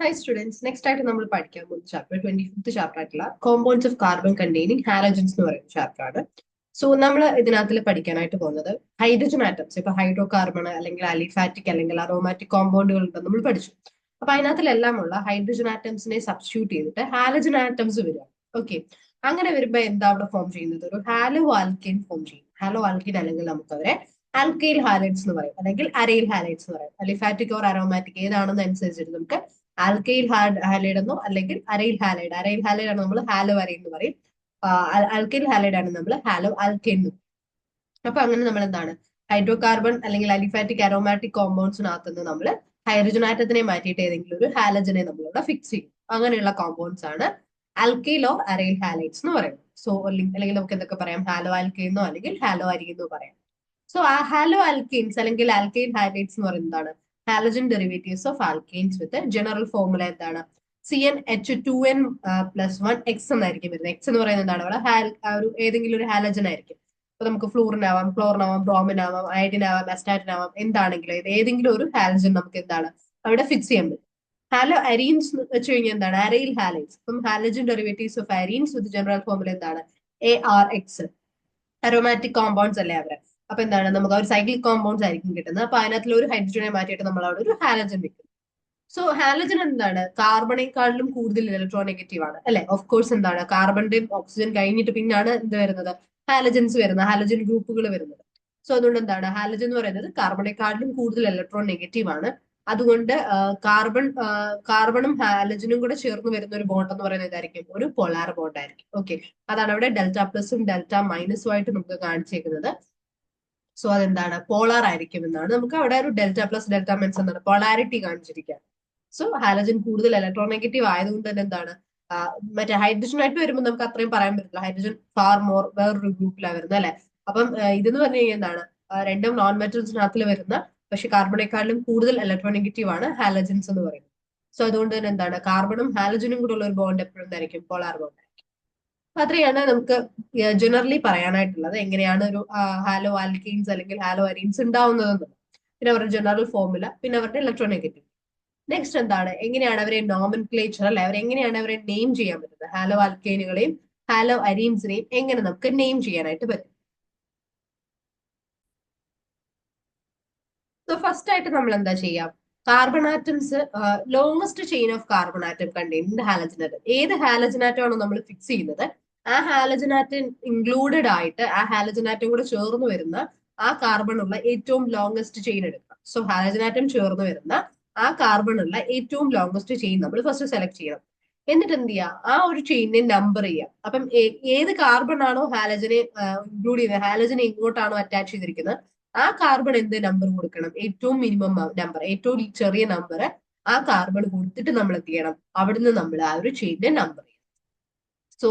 Hi students, next ആയിട്ട് നമ്മൾ പഠിക്കാൻ പോകുന്ന ചാപ്റ്റർ 25th ചാപ്റ്റർ ആയിട്ടുള്ള compounds of carbon containing halogens എന്ന് പറയുന്ന ചാപ്റ്റർ ആണ്. സോ നമ്മൾ ഇതിനകത്തിൽ പഠിക്കാനായിട്ട് പോകുന്നത് ഹൈഡ്രജൻ ആറ്റംസ്, ഇപ്പൊ ഹൈഡ്രോ കാർബൺ അല്ലെങ്കിൽ അലിഫാറ്റിക് അല്ലെങ്കിൽ അറോമാറ്റിക് കോമ്പൗണ്ടുകൾ ഉണ്ടെന്ന് നമ്മൾ പഠിച്ചു. അപ്പൊ അതിനകത്തിലെല്ലാം ഉള്ള ഹൈഡ്രജൻ ആറ്റംസിനെ സബ്സ്റ്റിറ്റ്യൂട്ട് ചെയ്തിട്ട് ഹാലജൻ ആറ്റംസ് വരിക. ഓക്കെ, അങ്ങനെ വരുമ്പോ എന്താ അവിടെ ഫോം ചെയ്യുന്നത്? ഒരു ഹാലോ ആൽക്കെയിൻ ഫോം ചെയ്യും. ഹാലോ ആൽക്കെയിൻ അല്ലെങ്കിൽ നമുക്ക് അവരെ ആൽക്കൈൽ ഹാലൈഡ്സ് എന്ന് പറയും, അല്ലെങ്കിൽ അരൈൽ ഹാലൈഡ്സ് എന്ന് പറയും. അലിഫാറ്റിക് ഓർ അറോമാറ്റിക് ഏതാണെന്ന് അനുസരിച്ചിട്ട് നമുക്ക് ആൽക്കൈൽ ഹാലൈഡ് എന്നോ അല്ലെങ്കിൽ അരൈൽ ഹാലൈഡ്. അരൈൽ ഹാലൈഡ് ആണ് നമ്മൾ ഹാലോ അരൈൻ എന്ന് പറയും. ആൽക്കൈൽ ഹാലൈഡ് ആണ് നമ്മൾ ഹാലോ ആൽക്കെയിൻ എന്ന്. അപ്പൊ അങ്ങനെ നമ്മൾ എന്താണ് ഹൈഡ്രോ കാർബൺ അല്ലെങ്കിൽ അലിഫാറ്റിക് അരോമാറ്റിക് കോമ്പൗണ്ട്സിനകത്ത് നിന്ന് നമ്മൾ ഹൈഡ്രജൻ ആറ്റത്തിനെ മാറ്റിയിട്ട് ഏതെങ്കിലും ഒരു ഹാലജനെ നമ്മളിവിടെ ഫിക്സ് ചെയ്യും. അങ്ങനെയുള്ള കോമ്പൗണ്ട്സ് ആണ് ആൽക്കൈൽ ഓർ അരൈൽ ഹാലൈഡ്സ് എന്ന് പറയുന്നത്. സോ അല്ലെങ്കിൽ നമുക്ക് എന്തൊക്കെ പറയാം, ഹാലോ ആൽക്കെയിന്നോ അല്ലെങ്കിൽ ഹാലോ അരിയെന്നോ പറയാം. സോ ആ ഹാലോ ആൽക്കെയിൻസ് അല്ലെങ്കിൽ ആൽക്കൈൽ ഹാലൈഡ്സ് എന്ന് പറയുന്നതാണ് halogen derivatives of alkanes with general formula എന്താണ്? CnH2n+1 എക്സ് എന്നായിരിക്കും വരുന്നത്. എക്സ് എന്ന് പറയുന്നത് എന്താണ്? അവിടെ ഒരു ഏതെങ്കിലും ഒരു ഹാലജൻ ആയിരിക്കും. അപ്പൊ നമുക്ക് ഫ്ലൂറിൻ ആവാം, ക്ലോറിൻ ആവാം, ബ്രോമിൻ ആവാം, അയഡിൻ ആവാം, അസ്റ്റാറ്റിൻ ആവാം, എന്താണെങ്കിലും ഇത് ഏതെങ്കിലും ഒരു ഹാലജൻ നമുക്ക് എന്താണ് അവിടെ ഫിക്സ് ചെയ്യാൻ പറ്റും. ഹാലോ അരീൻസ് എന്ന് വെച്ച് കഴിഞ്ഞാൽ എന്താണ്? Aryl halides. അപ്പം halogen derivatives of arenes with general formula എന്താണ്? ARX. അരോമാറ്റിക് കോമ്പൗണ്ട്സ് അല്ലേ അവര്. അപ്പൊ എന്താണ് നമുക്ക് ഒരു സൈക്ലിക് കോമ്പൗണ്ട്സ് ആയിരിക്കും കിട്ടുന്നത്. അപ്പൊ അതിനകത്തുള്ള ഒരു ഹൈഡ്രജനെ മാറ്റിയിട്ട് നമ്മൾ അവിടെ ഒരു ഹാലജൻ വെക്കും. സോ ഹാലജൻ എന്താണ്? കാർബണേക്കാളിലും കൂടുതൽ ഇലക്ട്രോനെഗറ്റീവ് ആണ് അല്ലെ. ഓഫ് കോഴ്സ് എന്താണ് കാർബണിന്റെയും ഓക്സിജൻ കഴിഞ്ഞിട്ട് പിന്നാണ് എന്ത് വരുന്നത്? ഹാലജൻസ് വരുന്നത്, ഹാലജൻ ഗ്രൂപ്പുകൾ വരുന്നത്. സോ അതുകൊണ്ട് എന്താണ് ഹാലജൻ എന്ന് പറയുന്നത് കാർബണേക്കാളിലും കൂടുതൽ ഇലക്ട്രോൺ നെഗറ്റീവ് ആണ്. അതുകൊണ്ട് കാർബണും ഹാലജനും കൂടെ ചേർന്ന് വരുന്ന ഒരു ബോണ്ട് എന്ന് പറയുന്നത് ഇതായിരിക്കും, ഒരു പൊളാർ ബോണ്ട് ആയിരിക്കും. ഓക്കെ, അതാണ് അവിടെ ഡെൽറ്റ പ്ലസും ഡെൽറ്റ മൈനസും ആയിട്ട് നമുക്ക് കാണിച്ചേക്കുന്നത്. സോ അതെന്താണ്? പോളാർ ആയിരിക്കും എന്നാണ് നമുക്ക് അവിടെ ഒരു ഡെൽറ്റ പ്ലസ് ഡെൽറ്റ മൈനസ് എന്താണ് പൊളാരിറ്റി കാണിച്ചിരിക്കുക. സോ ഹാലജൻ കൂടുതൽ ഇലക്ട്രോണെഗറ്റീവ് ആയതുകൊണ്ട് തന്നെ എന്താണ് മറ്റേ ഹൈഡ്രജൻ ആയിട്ട് വരുമ്പോൾ നമുക്ക് അത്രയും പറയാൻ പറ്റില്ല. ഹൈഡ്രജൻ ഫാർ മോർ വേറൊരു ഗ്രൂപ്പിലാണ് വരുന്നത് അല്ലെ. അപ്പം ഇതെന്ന് പറഞ്ഞു കഴിഞ്ഞാൽ എന്താണ് രണ്ടും നോൺ മെറ്റൽസിനകത്തിൽ വരുന്ന പക്ഷെ കാർബണേക്കാളിലും കൂടുതൽ ഇലക്ട്രോണെഗറ്റീവ് ആണ് ഹാലജൻസ് എന്ന് പറയുന്നത്. സോ അതുകൊണ്ട് തന്നെ എന്താണ് കാർബണും ഹാലജനും കൂടെ ഉള്ള ഒരു ബോണ്ട് എപ്പോഴും എന്തായിരിക്കും? Polar bond. അത്രയാണ് നമുക്ക് ജനറലി പറയാനായിട്ടുള്ളത് എങ്ങനെയാണ് ഒരു ഹാലോ ആൽക്കീൻസ് അല്ലെങ്കിൽ ഹാലോ അരീൻസ് ഉണ്ടാവുന്നത്. പിന്നെ അവരുടെ ജനറൽ ഫോർമുല, പിന്നെ അവരുടെ ഇലക്ട്രോനെഗറ്റീവ്. നെക്സ്റ്റ് എന്താണ്, എങ്ങനെയാണ് അവരെ നോമൻക്ലേച്ചർ അല്ലെ, അവരെങ്ങനെയാണ് അവരെ നെയിം ചെയ്യാൻ പറ്റുന്നത്? ഹാലോ ആൽക്കെയിനുകളെയും ഹാലോ അരീൻസിനെയും എങ്ങനെ നമുക്ക് നെയിം ചെയ്യാനായിട്ട് പറ്റും? സോ ഫസ്റ്റ് ആയിട്ട് നമ്മൾ എന്താ ചെയ്യാം? Carbon atoms, longest chain of carbon atom containing halogen atom. ഏത് ഹാലജൻ ആറ്റം ആണോ നമ്മൾ ഫിക്സ് ചെയ്യുന്നത്, ആ ഹാലജൻ ആറ്റം ഇൻക്ലൂഡഡ് ആയിട്ട് ആ ഹാലജൻ ആറ്റം കൂടെ ചേർന്ന് വരുന്ന ആ കാർബൺ ഉള്ള ഏറ്റവും ലോങ്സ്റ്റ് ചെയിൻ എടുക്കുക. സോ ഹാലജൻ ആറ്റം ചേർന്ന് വരുന്ന ആ കാർബൺ ഉള്ള ഏറ്റവും ലോങ്സ്റ്റ് ചെയിൻ നമ്മൾ ഫസ്റ്റ് സെലക്ട് ചെയ്യണം. എന്നിട്ട് എന്ത് ചെയ്യുക? ആ ഒരു ചെയിനിനെ നമ്പർ ചെയ്യാം. അപ്പം ഏത് കാർബൺ ആണോ ഹാലജനെ ഇൻക്ലൂഡ് ചെയ്യുന്നത്, ഹാലജനെ എങ്ങോട്ടാണോ അറ്റാച്ച് ചെയ്തിരിക്കുന്നത്, ആ കാർബൺ എന്ത് നമ്പർ കൊടുക്കണം? ഏറ്റവും മിനിമം നമ്പർ, ഏറ്റവും ചെറിയ നമ്പർ ആ കാർബൺ കൊടുത്തിട്ട് നമ്മൾ എന്ത് ചെയ്യണം? അവിടുന്ന് നമ്മൾ ആ ഒരു ചെയിനിന്റെ നമ്പർ ചെയ്യണം. സോ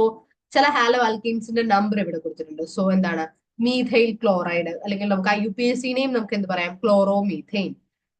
ചില ഹാലോ ആൽക്കീൻസിന്റെ നമ്പർ ഇവിടെ കൊടുത്തിട്ടുണ്ട്. സോ എന്താണ്? മീഥൈൽ ക്ലോറൈഡ്, അല്ലെങ്കിൽ നമുക്ക് IUPAC-നെയും നമുക്ക് എന്ത് പറയാം? Chloro methane.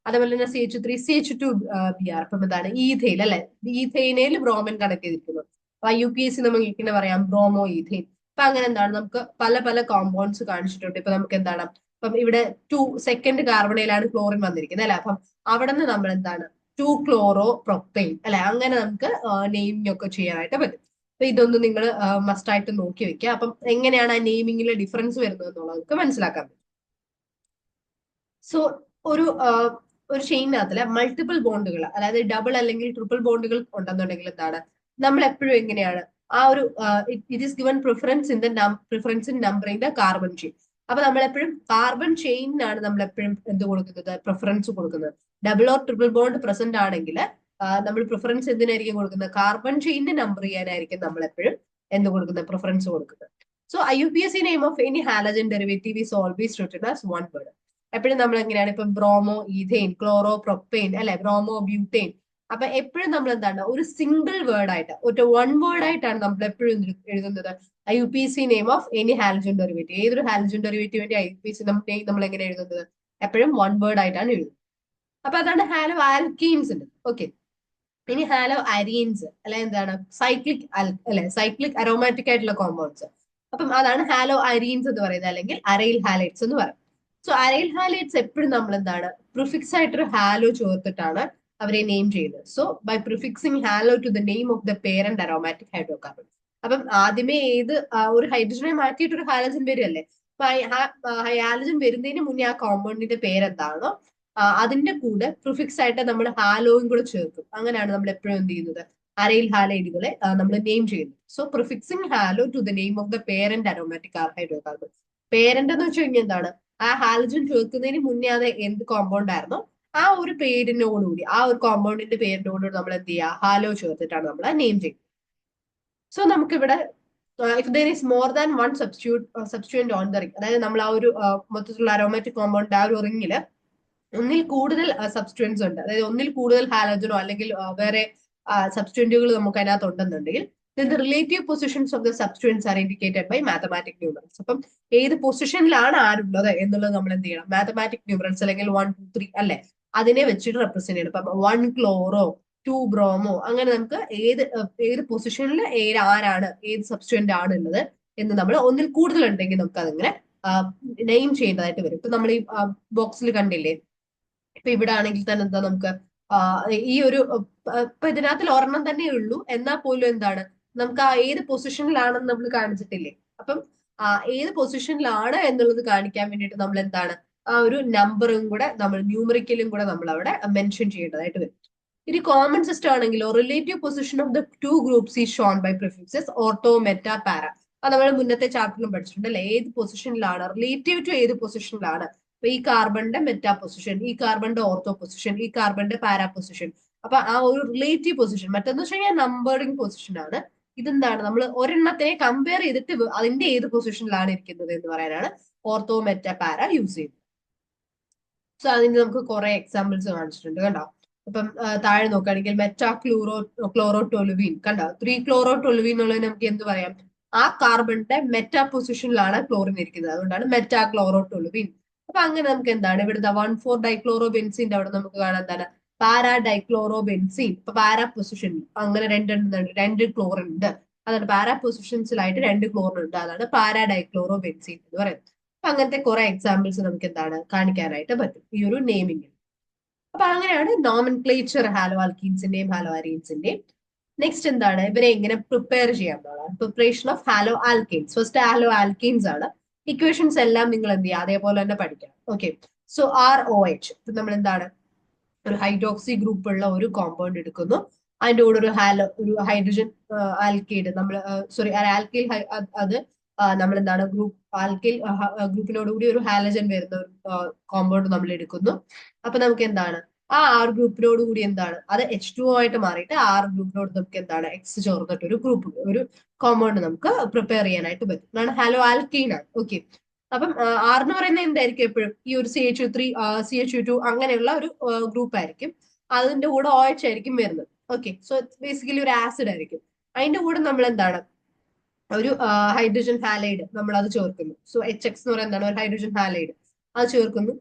അതേപോലെ തന്നെ CH3CH2Br. അപ്പം എന്താണ്? ഈഥൈൽ അല്ലെ. ഈഥൈനയിൽ ബ്രോമിൻ കണക്ട് ചെയ്തിരിക്കുന്നു. IUPAC നമുക്ക് ഇങ്ങനെ പറയാം, ബ്രോമോ ഈഥൈൻ. അപ്പൊ അങ്ങനെ എന്താണ് നമുക്ക് പല പല കോമ്പൗണ്ട്സ് കാണിച്ചിട്ടുണ്ട്. ഇപ്പൊ നമുക്ക് എന്താണ് അപ്പം ഇവിടെ 2 കാർബണയിലാണ് ക്ലോറിൻ വന്നിരിക്കുന്നത് അല്ലെ. അപ്പം അവിടെ നിന്ന് നമ്മൾ എന്താണ് 2 ക്ലോറോ പ്രൊപ്പൈൻ അല്ലെ, അങ്ങനെ നമുക്ക് നെയിമിംഗ് ഒക്കെ ചെയ്യാനായിട്ട് പറ്റും. അപ്പൊ ഇതൊന്നും നിങ്ങൾ മസ്റ്റ് ആയിട്ട് നോക്കി വെക്കുക. അപ്പം എങ്ങനെയാണ് ആ നെയിമിംഗിലെ ഡിഫറൻസ് വരുന്നത് എന്നുള്ളത് നമുക്ക് മനസ്സിലാക്കാൻ പറ്റും. സോ ഒരു ഒരു ചെയിനകത്തില് മൾട്ടിപ്പിൾ ബോണ്ടുകൾ, അതായത് ഡബിൾ അല്ലെങ്കിൽ ട്രിപ്പിൾ ബോണ്ടുകൾ ഉണ്ടെന്നുണ്ടെങ്കിൽ എന്താണ് നമ്മൾ എപ്പോഴും എങ്ങനെയാണ് ആ ഒരു it is given preference in numbering the carbon chain. അപ്പൊ നമ്മൾ എപ്പോഴും കാർബൺ ചെയിനാണ് നമ്മൾ എപ്പോഴും എന്ത് കൊടുക്കുന്നത്? പ്രിഫറൻസ് കൊടുക്കുന്നത്. Double or triple bond present ആണെങ്കിൽ നമ്മൾ പ്രിഫറൻസ് എന്തിനായിരിക്കും കൊടുക്കുന്നത്? കാർബൺ ചെയിനിനെ നമ്പർ ചെയ്യാനായിരിക്കും നമ്മൾ എപ്പോഴും എന്ത് കൊടുക്കുന്നത്? പ്രിഫറൻസ് കൊടുക്കുന്നത്. So IUPAC name of any halogen derivative is always written as one word. എപ്പോഴും നമ്മൾ എങ്ങനെയാണ് ഇപ്പൊ ബ്രോമോ ഈഥെയിൻ, ക്ലോറോ പ്രൊപ്പെയിൻ അല്ലെ, ബ്രോമോ ബ്യൂട്ടെയിൻ. അപ്പൊ എപ്പോഴും നമ്മൾ എന്താണ് ഒരു സിംഗിൾ വേർഡ് ആയിട്ട്, ഒരു വൺ വേർഡ് ആയിട്ടാണ് നമ്മൾ എപ്പോഴും എഴുതുന്നത് IUPAC name of any halogen derivative. ഏതൊരു ഹാലജൻ ഡെറിവേറ്റീവിന്റെ IUPAC നെയിം നമ്മൾ എങ്ങനെ എഴുതുന്നത്? എപ്പോഴും വൺ വേർഡ് ആയിട്ടാണ് എഴുതുന്നത്. അപ്പൊ അതാണ് ഹാലോ ആൽക്കീൻസ് ഉണ്ട്. ഓക്കെ, ഇനി ഹാലോ അരീൻസ് അല്ലെ എന്താണ്? സൈക്ലിക് അല്ലെ, സൈക്ലിക് അരോമാറ്റിക് ആയിട്ടുള്ള കോമ്പൗണ്ട്സ്. അപ്പം അതാണ് ഹാലോ അരീൻസ് എന്ന് പറയുന്നത്, അല്ലെങ്കിൽ അരൈൽ ഹാലൈറ്റ്സ് എന്ന് പറയും. സോ അരൈൽ ഹാലൈറ്റ്സ് എപ്പോഴും നമ്മൾ എന്താണ് പ്രിഫിക്സ് ആയിട്ടൊരു ഹാലോ ചേർത്തിട്ടാണ് അവരെ നെയിം ചെയ്യുന്നത്. So by prefixing halo to the name of the parent aromatic hydrocarbon. അപ്പം ആദ്യമേ ഒരു ഹൈഡ്രജനെ മാറ്റിയിട്ട് ഒരു ഹാലജൻ വരുമല്ലേ. അപ്പൊ ഹാലജൻ വരുന്നതിന് മുന്നേ ആ കോമ്പൗണ്ടിന്റെ പേരെന്താണോ അതിന്റെ കൂടെ പ്രിഫിക്സ് ആയിട്ട് നമ്മൾ ഹാലോയും കൂടെ ചേർക്കും. അങ്ങനെയാണ് നമ്മൾ എപ്പോഴും എന്ത് ചെയ്യുന്നത്, അരയിൽ ഹാലൈഡുകളെ നമ്മൾ നെയിം ചെയ്യുന്നത്. So prefixing halo to the name of the parent aromatic hydrocarbon. Parent എന്ന് വെച്ച് കഴിഞ്ഞാൽ എന്താണ്, ആ ഹാലജൻ ചേർക്കുന്നതിന് മുന്നേ അത് എന്ത് കോമ്പൗണ്ട് ആയിരുന്നോ ആ ഒരു പേരിനോടുകൂടി, ആ ഒരു കോമ്പൗണ്ടിന്റെ പേരിനോടുകൂടി നമ്മൾ എന്ത് ചെയ്യുക, ഹാലോ ചേർത്തിട്ടാണ് നമ്മൾ നെയിം ചെയ്യുന്നത്. സോ നമുക്കിവിടെ if there is more than one substituent on the ring, അതായത് നമ്മൾ ആ ഒരു മൊത്തത്തിലുള്ള അരോമാറ്റിക് കോമ്പൗണ്ട് ആ ഒരു റിംഗില് ഒന്നിൽ കൂടുതൽ സബ്സ്റ്റിറ്റ്യൂൻസ് ഉണ്ട്, അതായത് ഒന്നിൽ കൂടുതൽ ഹാലജനോ അല്ലെങ്കിൽ വേറെ സബ്സ്റ്റിറ്റ്യൂന്റുകൾ നമുക്ക് അതിനകത്ത് ഉണ്ടെന്നുണ്ടെങ്കിൽ the relative positions of the substituents are indicated by mathematic numerals. അപ്പം ഏത് പൊസിഷനിലാണ് ആരുള്ളത് എന്നുള്ളത് നമ്മൾ എന്ത് ചെയ്യണം, മാത്തമാറ്റിക് ന്യൂമറൽസ് അല്ലെങ്കിൽ 1 2 3 അല്ലെ അതിനെ വെച്ചിട്ട് റെപ്രസെന്റ് ചെയ്യണം. ഇപ്പം 1 ക്ലോറോ 2 ബ്രോമോ അങ്ങനെ നമുക്ക് ഏത് പൊസിഷനിൽ ആരാണ് ഏത് സബ്സ്റ്റിറ്റ്യൂന്റ് ആണ് ഉള്ളത് എന്ന് നമ്മൾ ഒന്നിൽ കൂടുതൽ ഉണ്ടെങ്കിൽ നമുക്ക് അതിങ്ങനെ നെയിം ചെയ്യേണ്ടതായിട്ട് വരും. ഇപ്പൊ നമ്മൾ ഈ ബോക്സിൽ കണ്ടില്ലേ, ഇപ്പൊ ഇവിടെ ആണെങ്കിൽ തന്നെ എന്താ നമുക്ക് ഈ ഒരു ഇപ്പൊ ഇതിനകത്തിൽ ഒരെണ്ണം തന്നെ ഉള്ളൂ, എന്നാൽ പോലും എന്താണ് നമുക്ക് ആ ഏത് പൊസിഷനിലാണെന്ന് നമ്മൾ കാണിച്ചിട്ടില്ലേ. അപ്പം ഏത് പൊസിഷനിലാണ് എന്നുള്ളത് കാണിക്കാൻ വേണ്ടിയിട്ട് നമ്മൾ എന്താണ് ആ ഒരു നമ്പറും കൂടെ നമ്മൾ ന്യൂമറിക്കലും കൂടെ നമ്മൾ അവിടെ മെൻഷൻ ചെയ്യേണ്ടതായിട്ട് വരും. ഇനി കോമൺ സിസ്റ്റം ആണെങ്കിലോ relative position of the two groups is shown by prefixes ortho meta para. അത് നമ്മൾ മുന്നത്തെ ചാപ്റ്ററിലും പഠിച്ചിട്ടുണ്ട് അല്ലെ, ഏത് പൊസിഷനിലാണ് റിലേറ്റീവ് ടു ഏത് പൊസിഷനിലാണ്. അപ്പൊ ഈ കാർബണിന്റെ മെറ്റാ പൊസിഷൻ, ഈ കാർബണിന്റെ ഓർത്തോ പൊസിഷൻ, ഈ കാർബണിന്റെ പാരാ പൊസിഷൻ. അപ്പൊ ആ ഒരു റിലേറ്റീവ് പൊസിഷൻ, മറ്റെന്ന് വെച്ച് കഴിഞ്ഞാൽ നമ്പറിംഗ് പൊസിഷൻ ആണ്. ഇതെന്താണ് നമ്മൾ ഒരെണ്ണത്തിനെ കമ്പയർ ചെയ്തിട്ട് അതിന്റെ ഏത് പൊസിഷനിലാണ് ഇരിക്കുന്നത് എന്ന് പറയാനാണ് ഓർത്തോ മെറ്റാ പാര യൂസ് ചെയ്യുന്നത്. സോ അതിന് നമുക്ക് കുറെ എക്സാമ്പിൾസ് കാണിച്ചിട്ടുണ്ട് കണ്ടോ. ഇപ്പം താഴെ നോക്കുകയാണെങ്കിൽ മെറ്റാ ക്ലോറോ ടൊലുവീൻ കണ്ടോ, 3 ക്ലോറോ ടൊലുവീൻ എന്നുള്ളത് നമുക്ക് എന്ത് പറയാം, ആ കാർബണിന്റെ മെറ്റാ പൊസിഷനിലാണ് ക്ലോറിൻ ഇരിക്കുന്നത്, അതുകൊണ്ടാണ് മെറ്റാ ക്ലോറോ ടൊലുവീൻ. അപ്പൊ അങ്ങനെ നമുക്ക് എന്താണ് ഇവിടുത്തെ 1,4 ഡൈക്ലോറോ ബെൻസീന്റെ അവിടെ നമുക്ക് കാണാൻ എന്താണ് പാരാ ഡൈക്ലോറോ ബെൻസീൻ. ഇപ്പൊ പാരാ പൊസിഷൻ അങ്ങനെ രണ്ട് ക്ലോറിൻ ഉണ്ട്, അതാണ് പാരാ പൊസിഷൻസിലായിട്ട് 2 ക്ലോറിൻ ഉണ്ട്, അതാണ് പാരാ ഡൈക്ലോറോ ബെൻസീൻ എന്ന് പറയുന്നത്. അപ്പൊ അങ്ങനത്തെ കുറെ എക്സാമ്പിൾസ് നമുക്ക് എന്താണ് കാണിക്കാനായിട്ട് പറ്റും ഈ ഒരു നെയിമിംഗ്. അപ്പൊ അങ്ങനെയാണ് നോമൻക്ലേച്ചർ ഹാലോ ആൽക്കീൻസിന്റെയും ഹാലോ അരീൻസിന്റെയും. നെക്സ്റ്റ് എന്താണ് ഇവരെ എങ്ങനെ പ്രിപ്പയർ ചെയ്യാന്നുള്ളതാണ് preparation of hello alkanes. First halo alkanes ആണ്. ഇക്വേഷൻസ് എല്ലാം നിങ്ങൾ എന്ത് ചെയ്യുക അതേപോലെ തന്നെ പഠിക്കണം. ഓക്കെ, സോ ROH ഇപ്പൊ നമ്മൾ എന്താണ് ഒരു ഹൈഡ്രോക്സി ഗ്രൂപ്പ് ഉള്ള ഒരു കോമ്പൗണ്ട് എടുക്കുന്നു, അതിന്റെ കൂടെ ഒരു ഹൈഡ്രജൻ ആൽക്കൈഡ് നമ്മൾ സോറി ആൽക്കൈൽ അത് നമ്മൾ എന്താണ് ആൽക്കൈൽ ഗ്രൂപ്പിനോട് കൂടി ഒരു ഹാലജൻ വരുന്ന ഒരു കോമ്പൗണ്ട് നമ്മൾ എടുക്കുന്നു. അപ്പൊ നമുക്ക് എന്താണ് ആ ഗ്രൂപ്പിനോട് കൂടി എന്താണ് അത് H2O ആയിട്ട് മാറിയിട്ട് ഗ്രൂപ്പിനോട് നമുക്ക് എന്താണ് X ചേർന്നിട്ട് ഒരു കോമ്പൗണ്ട് നമുക്ക് പ്രിപ്പയർ ചെയ്യാനായിട്ട് പറ്റും, അതാണ് ഹാലോ ആൽക്കീൻ ആണ്. ഓക്കെ, അപ്പം എന്ന് പറയുന്നത് എന്തായിരിക്കും എപ്പോഴും ഈ ഒരു CH3 CH2 അങ്ങനെയുള്ള ഒരു ഗ്രൂപ്പ് ആയിരിക്കും, അതിന്റെ കൂടെ OH ആയിരിക്കും വരുന്നത്. ഓക്കെ, സോ ബേസിക്കലി ഒരു ആസിഡ് ആയിരിക്കും. അതിന്റെ കൂടെ നമ്മൾ എന്താണ് ഒരു ഹൈഡ്രജൻ ഹാലൈഡ് നമ്മൾ അത് ചേർക്കുന്നു. സോ HX എന്ന് പറയുന്നത് ഒരു ഹൈഡ്രജൻ ഹാലൈഡ് അത് ചേർക്കുന്നു.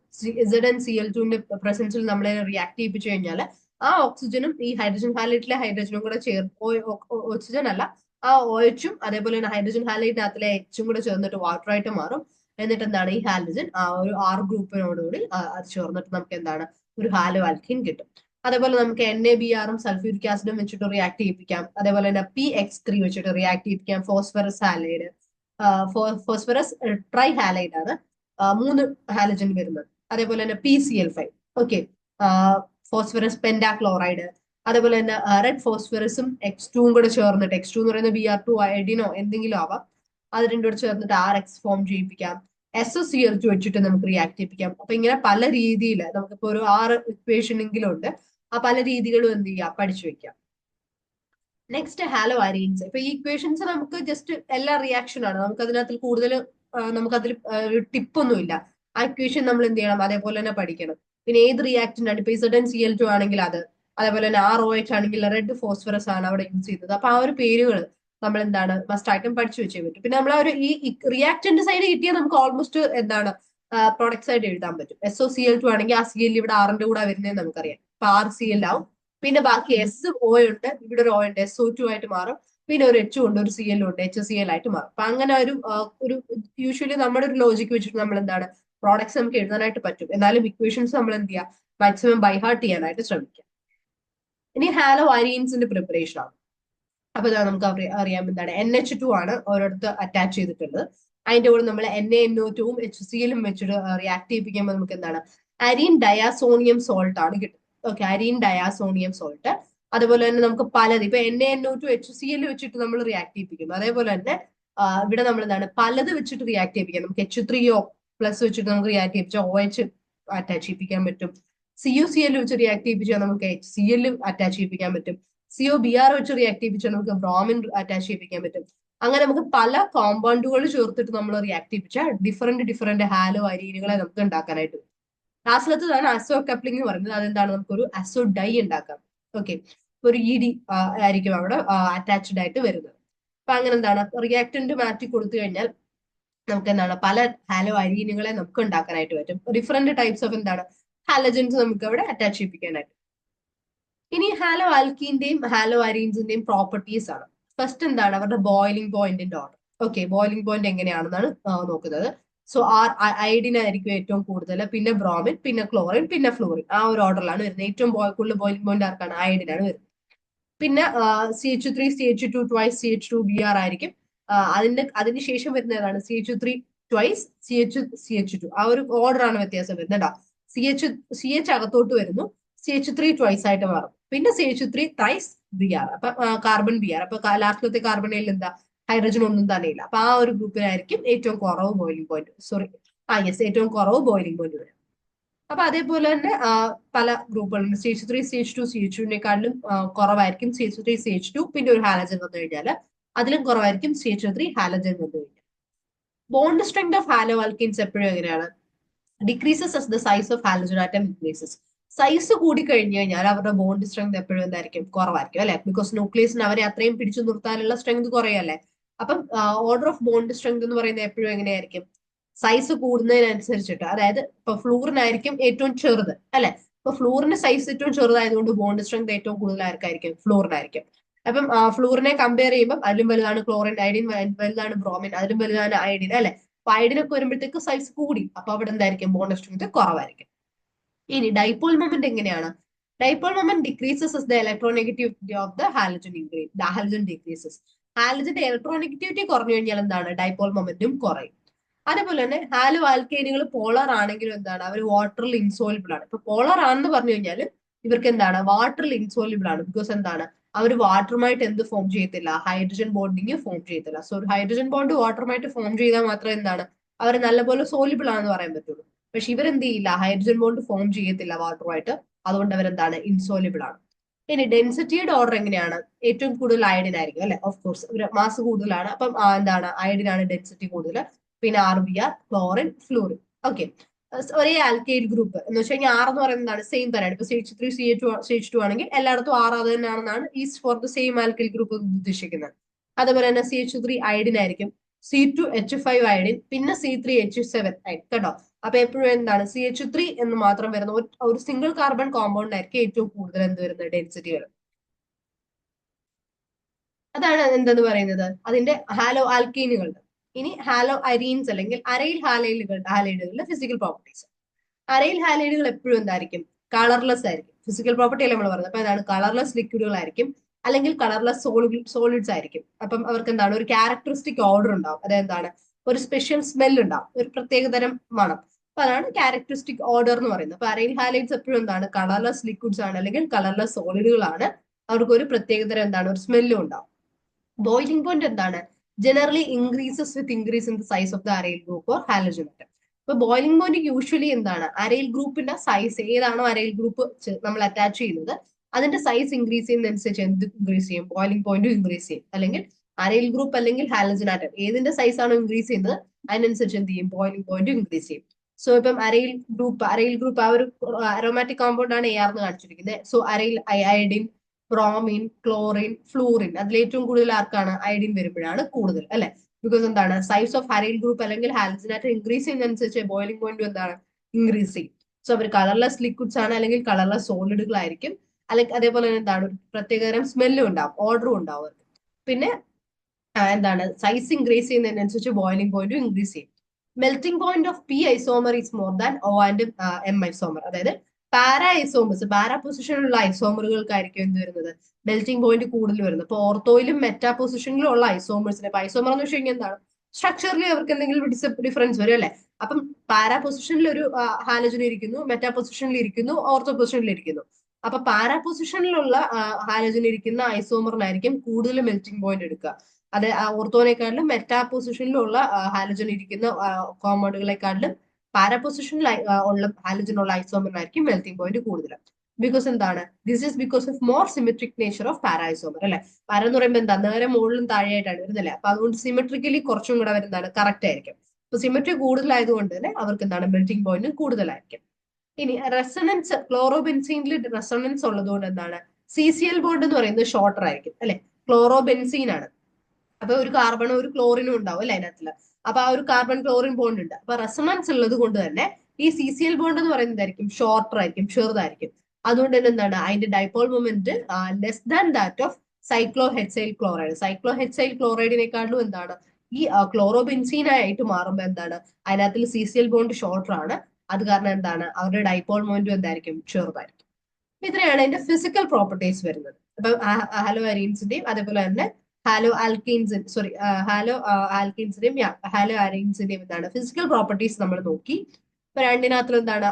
ZnCl2ന്റെ പ്രസൻസിൽ നമ്മളെ റിയാക്ട് ചെയ്യിപ്പിച്ചു കഴിഞ്ഞാൽ ആ ഓക്സിജനും ഈ ഹൈഡ്രജൻ ഹാലൈഡിലെ ഹൈഡ്രജനും കൂടെ ഓക്സിജൻ അല്ല ആ OHും അതേപോലെ തന്നെ ഹൈഡ്രജൻ ഹാലൈഡിനകത്തിലെ Hും കൂടെ ചേർന്നിട്ട് വാട്ടർ ആയിട്ട് മാറും. എന്നിട്ട് എന്താണ് ഈ ഹാലജൻ ആ ഒരു ഗ്രൂപ്പിനോടുകൂടി അത് ചേർന്നിട്ട് നമുക്ക് എന്താണ് ഒരു ഹാലോ ആൽക്കീൻ കിട്ടും. അതേപോലെ നമുക്ക് NaBrഉം സൾഫ്യൂരിക് ആസിഡും വെച്ചിട്ട് റിയാക്ട് ചെയ്യിപ്പിക്കാം. അതേപോലെ തന്നെ PX3 വെച്ചിട്ട് റിയാക്ട് ചെയ്യിപ്പിക്കാം. Phosphorus halide, phosphorus tri halide ആണ് 3 ഹാലജൻ വരുന്നത്. അതേപോലെ തന്നെ PCl5 ഓക്കെ, ഫോസ്ഫറസ് പെന്റാക്ലോറൈഡ്. അതേപോലെ തന്നെ റെഡ് ഫോസ്ഫറസും X2ഉം കൂടെ ചേർന്നിട്ട് X2 എന്ന് പറയുന്നത് Br2 അയഡിനോ എന്തെങ്കിലും ആവാം, അത് രണ്ടും കൂടെ ചേർന്നിട്ട് RX ഫോം ചെയ്യിപ്പിക്കാം. SOCl2 വെച്ചിട്ട് നമുക്ക് റിയാക്ട് ചെയ്യിപ്പിക്കാം. അപ്പൊ ഇങ്ങനെ പല രീതിയിൽ നമുക്കിപ്പോ ഒരു 6 ഇക്വേഷൻ എങ്കിലും ഉണ്ട്, ആ പല രീതികളും എന്ത് ചെയ്യാം പഠിച്ചു വെക്കാം. Next haloarenes. ഇപ്പൊ ഈ ഇക്വേഷൻസ് നമുക്ക് ജസ്റ്റ് എല്ലാ റിയാക്ഷൻ ആണ്, നമുക്ക് അതിനകത്ത് കൂടുതൽ നമുക്കതിൽ ഒരു ടിപ്പൊന്നുമില്ല. ആ ഇക്വേഷൻ നമ്മൾ എന്ത് ചെയ്യണം അതേപോലെ തന്നെ പഠിക്കണം. പിന്നെ ഏത് റിയാക്ടന്റ് ആണ്, ഇപ്പൊ ZnCl2 ആണെങ്കിൽ അത്, അതേപോലെ തന്നെ ROH ആണെങ്കിൽ റെഡ് ഫോസ്ഫറസ് ആണ് അവിടെ യൂസ് ചെയ്യുന്നത്. അപ്പൊ ആ ഒരു പേരുകൾ നമ്മൾ എന്താണ് മസ്റ്റ് ആയിട്ടും പഠിച്ചു വെച്ചേ പറ്റും. പിന്നെ നമ്മൾ ആ ഒരു ഈ റിയാക്ടന്റ് സൈഡ് കിട്ടിയാൽ നമുക്ക് ഓൾമോസ്റ്റ് എന്താണ് പ്രോഡക്ട്സ് ആയിട്ട് എഴുതാൻ പറ്റും. SOCl2 ആണെങ്കിൽ ആ CL ഇവിടെ R ന്റെ കൂടെ വരുന്നതെന്ന് നമുക്കറിയാം, അപ്പൊ RCl ആവും. പിന്നെ ബാക്കി O ഉണ്ട്, ഇവിടെ ഒരു O ഉണ്ട്, SO2 ആയിട്ട് മാറും. പിന്നെ ഒരു H ഉണ്ട്, ഒരു Cl ഉണ്ട്, HCl ആയിട്ട് മാറും. അപ്പൊ അങ്ങനെ ഒരു യൂഷ്വലി നമ്മുടെ ഒരു ലോജിക്ക് വെച്ചിട്ട് നമ്മൾ എന്താണ് പ്രോഡക്ട്സ് നമുക്ക് എഴുതാനായിട്ട് പറ്റും. എന്നാലും ഇക്വേഷൻസ് നമ്മൾ എന്ത് ചെയ്യുക മാക്സിമം ബൈ ഹാർട്ട് ചെയ്യാനായിട്ട് ശ്രമിക്കാം. ഇനി ഹാലോ അരീൻസിന്റെ പ്രിപ്പറേഷൻ ആണ്. അപ്പൊ ഇതാ നമുക്ക് അറിയാം എന്താണ് NH2 ആണ് ഓരോരുത്തർ അറ്റാച്ച് ചെയ്തിട്ടുള്ളത്. അതിന്റെ കൂടെ നമ്മൾ NaNO2ഉം HClഉം വെച്ചിട്ട് റിയാക്ട് ചെയ്യിപ്പിക്കുമ്പോൾ നമുക്ക് എന്താണ് അരീൻ ഡയാസോണിയം സോൾട്ട് ആണ് കിട്ടുന്നത്. Okay, Areen diazonium salt. അതുപോലെ തന്നെ നമുക്ക് പലത് ഇപ്പൊ NaNO2 HCl വെച്ചിട്ട് നമ്മൾ റിയാക്ട് ചെയ്യിപ്പിക്കും. അതേപോലെ തന്നെ ഇവിടെ നമ്മൾ എന്താണ് പലത് വെച്ചിട്ട് റിയാക്ട് ചെയ്യിപ്പിക്കാം. നമുക്ക് H3O+ വെച്ചിട്ട് നമുക്ക് റിയാക്ട് ചെയ്യിപ്പിച്ചാൽ OH അറ്റാച്ച് ചെയ്യിപ്പിക്കാൻ പറ്റും. CuCl വെച്ച് റിയാക്ട് ചെയ്യിപ്പിച്ചാൽ നമുക്ക് HCl അറ്റാച്ച് ചെയ്യിപ്പിക്കാൻ പറ്റും. COBr വെച്ച് റിയാക്ട് ചെയ്യിപ്പിച്ചാൽ നമുക്ക് ബ്രോമിൻ അറ്റാച്ച് ചെയ്യിപ്പിക്കാൻ പറ്റും. അങ്ങനെ നമുക്ക് പല കോമ്പൗണ്ടുകൾ ചേർത്തിട്ട് നമ്മൾ റിയാക്ട് ചെയ്യിപ്പിച്ചാൽ ഡിഫറെന്റ് ഹാലോ അരീനുകളെ നമുക്ക് ഉണ്ടാക്കാനായിട്ട്. ലാസ്റ്റിലത്തതാണ് അസോ കപ്ലിംഗ് എന്ന് പറയുന്നത്. അതെന്താണ്, നമുക്കൊരു അസോ ഡൈ ഉണ്ടാക്കാം. ഓക്കെ, ഒരു ED ആയിരിക്കും അവിടെ അറ്റാച്ച്ഡ് ആയിട്ട് വരുന്നത്. അപ്പൊ അങ്ങനെ എന്താണ് റിയാക്ടന്റ് മാറ്റി കൊടുത്തു കഴിഞ്ഞാൽ നമുക്ക് എന്താണ് പല ഹാലോ അരീനുകളെ നമുക്ക് ഉണ്ടാക്കാനായിട്ട് പറ്റും. ഡിഫറെന്റ് ടൈപ്സ് ഓഫ് എന്താണ് ഹാലജൻസ് നമുക്ക് അവിടെ അറ്റാച്ച് ചെയ്യിപ്പിക്കാനായിട്ട്. ഇനി ഹാലോ ആൽക്കീന്റെയും ഹാലോ അരീൻസിന്റെയും പ്രോപ്പർട്ടീസ് ആണ്. ഫസ്റ്റ് എന്താണ് അവരുടെ ബോയിലിംഗ് പോയിന്റിന്റെ ഓർഡർ. ഓക്കെ, ബോയിലിംഗ് പോയിന്റ് എങ്ങനെയാണെന്നാണ് നോക്കുന്നത്. സോ അയഡിൻ ആയിരിക്കും ഏറ്റവും കൂടുതൽ, പിന്നെ ബ്രോമിൻ, പിന്നെ ക്ലോറിൻ, പിന്നെ ഫ്ലൂറിൻ. ആ ഒരു ഓർഡറിലാണ് വരുന്നത്. ഏറ്റവും കൂടുതൽ ബോയിലിംഗ് പോയിന്റ് ആർക്കാണ്? അയഡിനാണ് വരുന്നത്. പിന്നെ CH3 CH2 ട്വൈസ് CH2Br ആയിരിക്കും. അതിന് ശേഷം വരുന്ന ഏതാണ്? CH3 twice CH2. ആ ഒരു ഓർഡർ ആണ് വ്യത്യാസം വരുന്നത്. CH അകത്തോട്ട് വരുന്നു, CH3 ട്വൈസ് ആയിട്ട് മാറും. പിന്നെ CH3 ത്രൈസ് Br, അപ്പൊ കാർബൺ Br. അപ്പൊ ലാസ്റ്റിലത്തെ കാർബണിൽ എന്താ ഹൈഡ്രജൻ ഒന്നും തന്നെ ഇല്ല. അപ്പൊ ആ ഒരു ഗ്രൂപ്പിനായിരിക്കും ഏറ്റവും കുറവ് ബോയിലിംഗ് പോയിന്റ്. ഏറ്റവും കുറവ് ബോയിലിംഗ് പോയിന്റ് വരും. അപ്പൊ അതേപോലെ തന്നെ പല ഗ്രൂപ്പുകളുണ്ട്. CH3 CH2 CH2-നെക്കാട്ടിലും കുറവായിരിക്കും CH3 CH2. പിന്നെ ഒരു ഹാലജൻ വന്നു കഴിഞ്ഞാൽ അതിലും കുറവായിരിക്കും CH3 ഹാലജൻ വന്നു കഴിഞ്ഞാൽ. Bond strength of hello alkenes എപ്പോഴും എങ്ങനെയാണ്? Decreases as the size of halogen atom increases. സൈസ് കൂടി കഴിഞ്ഞു കഴിഞ്ഞാൽ അവരുടെ ബോണ്ട് സ്ട്രെങ്ത് എപ്പോഴും എന്തായിരിക്കും? കുറവായിരിക്കും അല്ലെ? ബിക്കോസ് ന്യൂക്ലിയസിന് അവരെ അത്രയും പിടിച്ചു നിർത്താനുള്ള സ്ട്രെങ്ത് കുറയല്ലേ. അപ്പം ഓർഡർ ഓഫ് ബോണ്ട് സ്ട്രെങ്ത് എന്ന് പറയുന്നത് എപ്പോഴും എങ്ങനെയായിരിക്കും? സൈസ് കൂടുന്നതിനനുസരിച്ചിട്ട്. അതായത് ഇപ്പൊ ഫ്ലൂറിനായിരിക്കും ഏറ്റവും ചെറുത് അല്ലെ. ഇപ്പൊ ഫ്ലൂറിന്റെ സൈസ് ഏറ്റവും ചെറുതായതുകൊണ്ട് ബോണ്ട് സ്ട്രെങ്ത് ഏറ്റവും കൂടുതൽ ആർക്കായിരിക്കും? ഫ്ലൂറിനായിരിക്കും. അപ്പം ഫ്ലൂറിനെ കമ്പയർ ചെയ്യുമ്പോൾ അതിലും വലുതാണ് ക്ലോറിൻ, അയഡിൻ വലുതാണ് ബ്രോമിൻ, അതിലും വലുതാണ് അയഡിൻ അല്ലെ. അപ്പൊ അയഡിനൊക്കെ വരുമ്പോഴത്തേക്ക് സൈസ് കൂടി, അപ്പൊ അവിടെ എന്തായിരിക്കും? ബോണ്ട് സ്ട്രെങ്ത് കുറവായിരിക്കും. ഇനി ഡൈപോൾ മൊമെന്റ് എങ്ങനെയാണ്? Dipole moment decreases as the electronegativity of the halogen increase. The halogen decreases. ഹാലജന്റെ ഇലക്ട്രോനെഗറ്റിവിറ്റി കുറഞ്ഞു കഴിഞ്ഞാൽ എന്താണ്? ഡൈപോൾ മൊമെന്റും കുറയും. അതേപോലെ തന്നെ ഹാലോ ആൽക്കേനുകൾ പോളർ ആണെങ്കിലും എന്താണ്? അവർ വാട്ടറിൽ ഇൻസോലിബിൾ ആണ്. ഇപ്പൊ പോളർ ആണെന്ന് പറഞ്ഞു കഴിഞ്ഞാൽ ഇവർക്ക് എന്താണ്? വാട്ടറിൽ ഇൻസോലിബിൾ ആണ്. ബിക്കോസ് എന്താണ്? അവർ വാട്ടറുമായിട്ട് എന്ത് ഫോം ചെയ്യത്തില്ല? ഹൈഡ്രജൻ ബോണ്ടിങ് ഫോം ചെയ്യത്തില്ല. സോ ഒരു ഹൈഡ്രജൻ ബോണ്ട് വാട്ടറുമായിട്ട് ഫോം ചെയ്താൽ മാത്രമേ എന്താണ് അവർ നല്ലപോലെ സോലിബിൾ ആണെന്ന് പറയാൻ പറ്റുള്ളൂ. പക്ഷെ ഇവരെന്ത് ചെയ്യില്ല? ഹൈഡ്രജൻ ബോണ്ട് ഫോം ചെയ്യത്തില്ല വാട്ടറുമായിട്ട്. അതുകൊണ്ട് അവരെന്താണ്? ഇൻസോലിബിൾ ആണ്. ഇനി ഡെൻസിറ്റിയുടെ ഓർഡർ എങ്ങനെയാണ്? ഏറ്റവും കൂടുതൽ അയഡിൻ ആയിരിക്കും അല്ലെ. ഓഫ് കോഴ്സ് മാസ് കൂടുതലാണ്. അപ്പം എന്താണ്? അയഡിൻ ആണ് ഡെൻസിറ്റി കൂടുതൽ. പിന്നെ RBr, ക്ലോറിൻ, ഫ്ലൂറിൻ. ഓക്കെ, ഒരേ ആൽക്കൈൽ ഗ്രൂപ്പ് എന്ന് വെച്ച് കഴിഞ്ഞാൽ R എന്ന് പറയുന്നതാണ് സെയിം തരാണ്. ഇപ്പൊ CH3 CH2 ആണെങ്കിൽ എല്ലായിടത്തും R അത് തന്നെയാണെന്നാണ് is for the same alkyl group ഉദ്ദേശിക്കുന്നത്. അതുപോലെ തന്നെ CH3 അയഡിൻ ആയിരിക്കും, C2H5 അയഡിൻ, പിന്നെ C3H7 അയഡിൻ കേട്ടോ. അപ്പൊ എപ്പോഴും എന്താണ്? CH3 എന്ന് മാത്രം വരുന്ന ഒരു സിംഗിൾ കാർബൺ കോമ്പൗണ്ട് ആയിരിക്കും ഏറ്റവും കൂടുതൽ എന്ത് വരുന്നത്? ഡെൻസിറ്റി വരുന്നത്. അതാണ് എന്തെന്ന് പറയുന്നത് അതിന്റെ ഹാലോ ആൽക്കീനുകളുടെ. ഇനി ഹാലോ അരീൻസ് അല്ലെങ്കിൽ അരൈൽ ഹാലൈഡുകളുടെ ഫിസിക്കൽ പ്രോപ്പർട്ടീസ്. അരൈൽ ഹാലൈഡുകൾ എപ്പോഴും എന്തായിരിക്കും? കളർലെസ് ആയിരിക്കും. ഫിസിക്കൽ പ്രോപ്പർട്ടി അല്ല നമ്മൾ പറയുന്നത്. അപ്പൊ എന്താണ്? കളർലെസ് ലിക്വിഡുകളായിരിക്കും, അല്ലെങ്കിൽ കളർലെസ് സോളിഡ്സ് ആയിരിക്കും. അപ്പം അവർക്ക് എന്താണ്? ഒരു ക്യാരക്ടറിസ്റ്റിക് ഓർഡർ ഉണ്ടാവും. അതെന്താണ്? ഒരു സ്പെഷ്യൽ സ്മെൽ ഉണ്ടാവും, ഒരു പ്രത്യേകതരം മണം. അപ്പൊ അതാണ് ക്യാരക്ടറിസ്റ്റിക് ഓർഡർ എന്ന് പറയുന്നത്. അപ്പൊ അരൈൽ ഹാലൈഡ്സ് എപ്പോഴും എന്താണ്? കളർലെസ് ലിക്വിഡ്സ് ആണ്, അല്ലെങ്കിൽ കളർലെസ് സോളിഡുകളാണ്. അവർക്ക് ഒരു പ്രത്യേകതരം എന്താണ്? ഒരു സ്മെല്ലും ഉണ്ടാവും. ബോയിലിംഗ് പോയിന്റ് എന്താണ്? Generally increases with increase in the size of the aril group or halogen atom. ഇപ്പൊ ബോയിലിംഗ് പോയിന്റ് യൂഷ്വലി എന്താണ്? അരൈൽ ഗ്രൂപ്പിന്റെ സൈസ് ഏതാണോ അരൈൽ ഗ്രൂപ്പ് നമ്മൾ അറ്റാച്ച് ചെയ്യുന്നത് അതിന്റെ സൈസ് ഇൻക്രീസ് ചെയ്യുന്നതനുസരിച്ച് എന്ത് ഇൻക്രീസ് ചെയ്യും? ബോയിലിംഗ് പോയിന്റും ഇൻക്രീസ് ചെയ്യും. അല്ലെങ്കിൽ അരൈൽ ഗ്രൂപ്പ് അല്ലെങ്കിൽ ഹാലജൻ ആറ്റം ഏതിന്റെ സൈസ് ആണോ ഇൻക്രീസ് ചെയ്യുന്നത് അതിനനുസരിച്ച് എന്ത് ചെയ്യും? ബോയിലിംഗ് പോയിന്റും ഇൻക്രീസ് ചെയ്യും. സോ ഇപ്പം അരൈൽ ഗ്രൂപ്പ് ആ ഒരു അരോമാറ്റിക് കോമ്പൗണ്ട് ആണ് AR എന്ന് കാണിച്ചിരിക്കുന്നത്. So aril iodine, bromine, chlorine, fluorine, അതിലേറ്റവും കൂടുതൽ ആർക്കാണ്? അയഡിൻ വരുമ്പോഴാണ് കൂടുതൽ അല്ലെ. ബിക്കോസ് എന്താണ്? സൈസ് ഓഫ് അരൈൽ ഗ്രൂപ്പ് അല്ലെങ്കിൽ ഹാലജൻ ആറ്റം ഇൻക്രീസ് ചെയ്യുന്നതനുസരിച്ച് ബോയിലിംഗ് പോയിന്റും എന്താണ്? ഇൻക്രീസ് ചെയ്യും. സോ അവർ കളർലെസ് ലിക്വിഡ്സ് ആണ്, അല്ലെങ്കിൽ കളർലെസ് സോളിഡുകളായിരിക്കും. അല്ലെങ്കിൽ അതേപോലെ തന്നെ എന്താണ്? പ്രത്യേകതരം സ്മെല്ലും ഉണ്ടാവും, ഓർഡറും ഉണ്ടാവും. പിന്നെ എന്താണ്? സൈസ് ഇൻക്രീസ് ചെയ്യുന്നതിനനുസരിച്ച് ബോയിലിംഗ് പോയിന്റും ഇൻക്രീസ് ചെയ്യും. Melting point of P isomer is more than O and M isomer. അതായത് പാരാ ഐസോമേഴ്സ്, പാരാ പൊസിഷനിലുള്ള ഐസോമറുകൾക്കായിരിക്കും എന്ത് വരുന്നത്, മെൽറ്റിംഗ് പോയിന്റ് കൂടുതൽ വരുന്നത്. ഇപ്പൊ ഓർത്തോയിലും മെറ്റാ പൊസിഷനിലും ഉള്ള ഐസോമേഴ്സിന്, ഇപ്പൊ ഐസോമർ എന്ന് വെച്ച് കഴിഞ്ഞാൽ എന്താണ്, സ്ട്രക്ചറിൽ അവർക്ക് എന്തെങ്കിലും ഡിഫറൻസ് വരും അല്ലെ. അപ്പം പാരാ പൊസിഷനിൽ ഒരു ഹാലജൻ ഇരിക്കുന്നു, മെറ്റാ പൊസിഷനിൽ ഇരിക്കുന്നു, ഓർത്തോ പൊസിഷനിൽ ഇരിക്കുന്നു. അപ്പൊ പാരാ പൊസിഷനിലുള്ള ഹാലജൻ ഇരിക്കുന്ന ഐസോമറിനായിരിക്കും കൂടുതൽ മെൽറ്റിംഗ് പോയിന്റ് എടുക്കുക. അത് ഓർത്തോനേക്കാളിലും മെറ്റാ പൊസിഷനിലുള്ള ഹാലജൻ ഇരിക്കുന്ന കോമ്പൗണ്ടുകളെക്കാളിലും പാരാ പൊസിഷനിൽ ഉള്ള ഹാലജനുള്ള ഐസോമറിനായിരിക്കും മെൽറ്റിംഗ് പോയിന്റ് കൂടുതൽ. ബിക്കോസ് എന്താണ്, this is because of more symmetric nature of para isomer അല്ലെ. പാര എന്ന് പറയുമ്പോൾ എന്താ, നേരെ മുകളിലും താഴെയായിട്ടാണ് വരുന്നല്ലേ. അപ്പൊ അതുകൊണ്ട് സിമെട്രിക്കലി കുറച്ചും കൂടെ വരുന്നതാണ്, കറക്റ്റ് ആയിരിക്കും. അപ്പൊ സിമെട്രി കൂടുതലായതുകൊണ്ട് തന്നെ അവർക്ക് എന്താണ്, മെൽറ്റിംഗ് പോയിന്റ് കൂടുതലായിരിക്കും. ഇനി റെസണൻസ്, ക്ലോറോബെൻസീനിൽ റെസണൻസ് ഉള്ളതുകൊണ്ട് എന്താണ്, CCl ബോണ്ട് എന്ന് പറയുന്നത് ഷോർട്ടർ ആയിരിക്കും അല്ലെ. ക്ലോറോബെൻസീൻ ആണ്. അപ്പൊ ഒരു കാർബണും ഒരു ക്ലോറിനും ഉണ്ടാവും അല്ലെ അതിനകത്തില്. അപ്പൊ ആ ഒരു കാർബൺ ക്ലോറിൻ ബോണ്ട് ഉണ്ട്. അപ്പൊ റെസണൻസ് ഉള്ളത് കൊണ്ട് തന്നെ ഈ CCl ബോണ്ട് എന്ന് പറയുന്നതായിരിക്കും ഷോർട്ടർ ആയിരിക്കും, ചെറുതായിരിക്കും. അതുകൊണ്ട് തന്നെ എന്താണ്, അതിന്റെ dipole moment less than that of cyclohexyl chloride. Cyclohexyl ക്ലോറൈഡിനെക്കാളും എന്താണ്, ഈ ക്ലോറോബെൻസീൻ ആയിട്ട് മാറുമ്പോൾ എന്താണ്, അതിനകത്തിൽ CCl ബോണ്ട് ഷോർട്ടർ ആണ്. അത് കാരണം എന്താണ്, അവരുടെ ഡൈപോൾ മൊമെന്റും എന്തായിരിക്കും, ചെറുതായിരിക്കും. ഇത്രയാണ് അതിന്റെ ഫിസിക്കൽ പ്രോപ്പർട്ടീസ് വരുന്നത്. അപ്പൊ ഹാലോ അരീൻസിന്റെയും അതേപോലെ തന്നെ ഹാലോ ആൽക്കീൻസ്, സോറി ഹാലോ ആൽക്കീൻസിന്റെയും ഹാലോ അരീൻസിന്റെയും എന്താണ് ഫിസിക്കൽ പ്രോപ്പർട്ടീസ് നമ്മൾ നോക്കി. ഇപ്പൊ രണ്ടിനകത്തിൽ എന്താണ്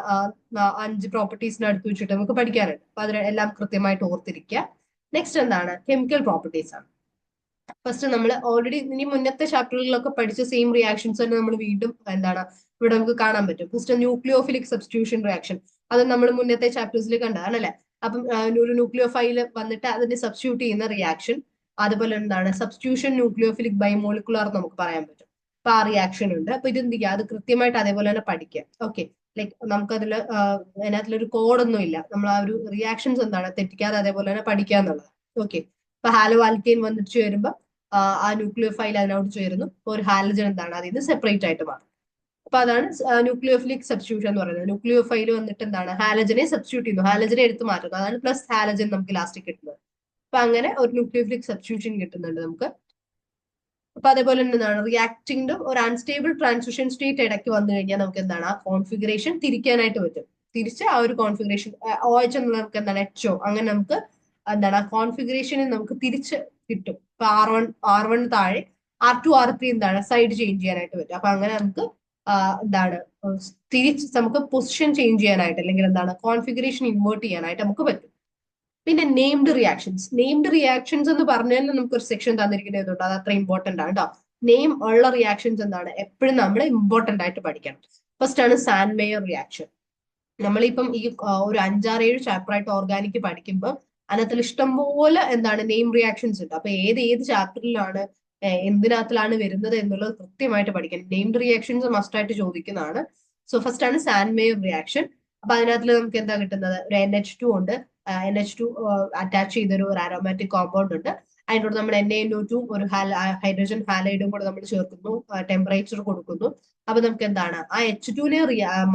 5 പ്രോപ്പർട്ടീസിന് അടുത്ത് വെച്ചിട്ട് നമുക്ക് പഠിക്കാനുണ്ട്. അപ്പൊ അതിന് എല്ലാം കൃത്യമായിട്ട് ഓർത്തിരിക്കുക. നെക്സ്റ്റ് എന്താണ്, കെമിക്കൽ പ്രോപ്പർട്ടീസ് ആണ്. ഫസ്റ്റ് നമ്മൾ ഓൾറെഡി ഇനി മുന്നത്തെ ചാപ്റ്ററുകളിലൊക്കെ പഠിച്ച സെയിം റിയാക്ഷൻസ് തന്നെ നമ്മൾ വീണ്ടും എന്താണ് ഇവിടെ നമുക്ക് കാണാൻ പറ്റും. ഫസ്റ്റ് ന്യൂക്ലിയോഫിലിക് സബ്സ്റ്റിറ്റ്യൂഷൻ റിയാക്ഷൻ, അത് നമ്മൾ മുന്നത്തെ ചാപ്റ്റേഴ്സിൽ കണ്ടതാണ് അല്ലെ. അപ്പം ഒരു ന്യൂക്ലിയോഫൈൽ വന്നിട്ട് അതിനെ സബ്സ്റ്റിറ്റ്യൂട്ട് ചെയ്യുന്ന റിയാക്ഷൻ, അതുപോലെ എന്താണ് സബ്സ്റ്റിറ്റ്യൂഷൻ ന്യൂക്ലിയോഫിലിക് ബൈമോളിക്കുലാർ നമുക്ക് പറയാൻ പറ്റും. അപ്പൊ ആ റിയാക്ഷൻ ഉണ്ട്. അപ്പൊ ഇത് എന്ത് ചെയ്യുക, അത് കൃത്യമായിട്ട് അതേപോലെ തന്നെ പഠിക്കുക. ഓക്കെ, ലൈക്ക് നമുക്കതിൽ അതിനകത്തിലൊരു കോഡൊന്നും ഇല്ല, നമ്മൾ ആ ഒരു റിയാക്ഷൻസ് എന്താണ് തെറ്റിക്കാതെ അതേപോലെ തന്നെ പഠിക്കുക എന്നുള്ളത്. ഓക്കെ, ഇപ്പൊ ഹാലോ ആൽക്കെയിൻ വന്നിട്ട് ചേരുമ്പോൾ ആ ന്യൂക്ലിയോ ഫൈൽ അതിനോട് ചേരുന്നു. ഇപ്പൊ ഒരു ഹാലജൻ എന്താണ്, അതിൽ നിന്ന് സെപ്പറേറ്റ് ആയിട്ട് മാറും. അപ്പൊ അതാണ് ന്യൂക്ലിയോഫിലിക് സബ്സ്റ്റിറ്റ്യൂഷൻ എന്ന് പറയുന്നത്. ന്യൂക്ലിയോ ഫൈൽ വന്നിട്ട് എന്താണ്, ഹാലജനെ സബ്സ്റ്റിറ്റ്യൂട്ട് ചെയ്യുന്നു, ഹാലജനെ എടുത്ത് മാറ്റുന്നു. അതാണ് പ്ലസ് ഹാലജൻ നമുക്ക് ലാസ്റ്റ് കിട്ടുന്നത്. അപ്പൊ അങ്ങനെ ഒരു ന്യൂക്ലിയോഫിലിക് സബ്സ്റ്റിറ്റ്യൂഷൻ കിട്ടുന്നുണ്ട് നമുക്ക്. അപ്പൊ അതേപോലെ തന്നെ എന്താണ്, റിയാക്ടിന്റെ ഒരു അൺസ്റ്റേബിൾ ട്രാൻസിഷൻ സ്റ്റേറ്റ് ഇടയ്ക്ക് വന്നു കഴിഞ്ഞാൽ നമുക്ക് എന്താണ്, ആ കോൺഫിഗറേഷൻ തിരിക്കാനായിട്ട് പറ്റും. തിരിച്ച് ആ ഒരു കോൺഫിഗറേഷൻ OH എന്നുള്ള നമുക്ക് എന്താണ് HO, അങ്ങനെ നമുക്ക് എന്താണ് ആ കോൺഫിഗറേഷനിൽ നമുക്ക് തിരിച്ച് കിട്ടും. ഇപ്പൊ R1 താഴെ R2 R3 എന്താണ് സൈഡ് ചേഞ്ച് ചെയ്യാനായിട്ട് പറ്റും. അപ്പൊ അങ്ങനെ നമുക്ക് എന്താണ് തിരിച്ച് നമുക്ക് പൊസിഷൻ ചേഞ്ച് ചെയ്യാനായിട്ട്, അല്ലെങ്കിൽ എന്താണ് കോൺഫിഗറേഷൻ ഇൻവേർട്ട് ചെയ്യാനായിട്ട് നമുക്ക് പറ്റും. പിന്നെ നെയിംഡ് റിയാക്ഷൻസ് എന്ന് പറഞ്ഞാൽ നമുക്ക് ഒരു സെക്ഷൻ തന്നിരിക്കുന്നത്, അത് അത്ര ഇമ്പോർട്ടന്റ് ആണ് കേട്ടോ. നെയിം ഉള്ള റിയാക്ഷൻസ് എന്താണ് എപ്പോഴും നമ്മൾ ഇമ്പോർട്ടന്റ് ആയിട്ട് പഠിക്കണം. ഫസ്റ്റ് ആണ് സാൻ മേയർ റിയാക്ഷൻ. നമ്മളിപ്പം ഈ ഒരു 5-6-7 ചാപ്റ്റർ ആയിട്ട് ഓർഗാനിക് പഠിക്കുമ്പോൾ അതിനകത്തിൽ ഇഷ്ടംപോലെ എന്താണ് നെയിം റിയാക്ഷൻസ് ഉണ്ട്. അപ്പൊ ഏത് ചാപ്റ്ററിലാണ് എന്തിനകത്തിലാണ് വരുന്നത് എന്നുള്ളത് കൃത്യമായിട്ട് പഠിക്കണം. നെയിംഡ് റിയാക്ഷൻസ് മസ്റ്റ് ആയിട്ട് ചോദിക്കുന്നതാണ്. സോ ഫസ്റ്റ് ആണ് സാൻ മേയർ റിയാക്ഷൻ. അപ്പൊ അതിനകത്തിൽ നമുക്ക് എന്താ കിട്ടുന്നത്, ഒരു NH2 ഉണ്ട്. NH2 അറ്റാച്ച് ചെയ്തൊരു അരോമാറ്റിക് കോമ്പൗണ്ട് ഉണ്ട്. അതിനോട് നമ്മൾ NaNO2 ഒരു ഹൈഡ്രജൻ ഹാലൈഡും കൂടെ നമ്മൾ ചേർക്കുന്നു, ടെമ്പറേച്ചർ കൊടുക്കുന്നു. അപ്പൊ നമുക്ക് എന്താണ് ആ H2നെ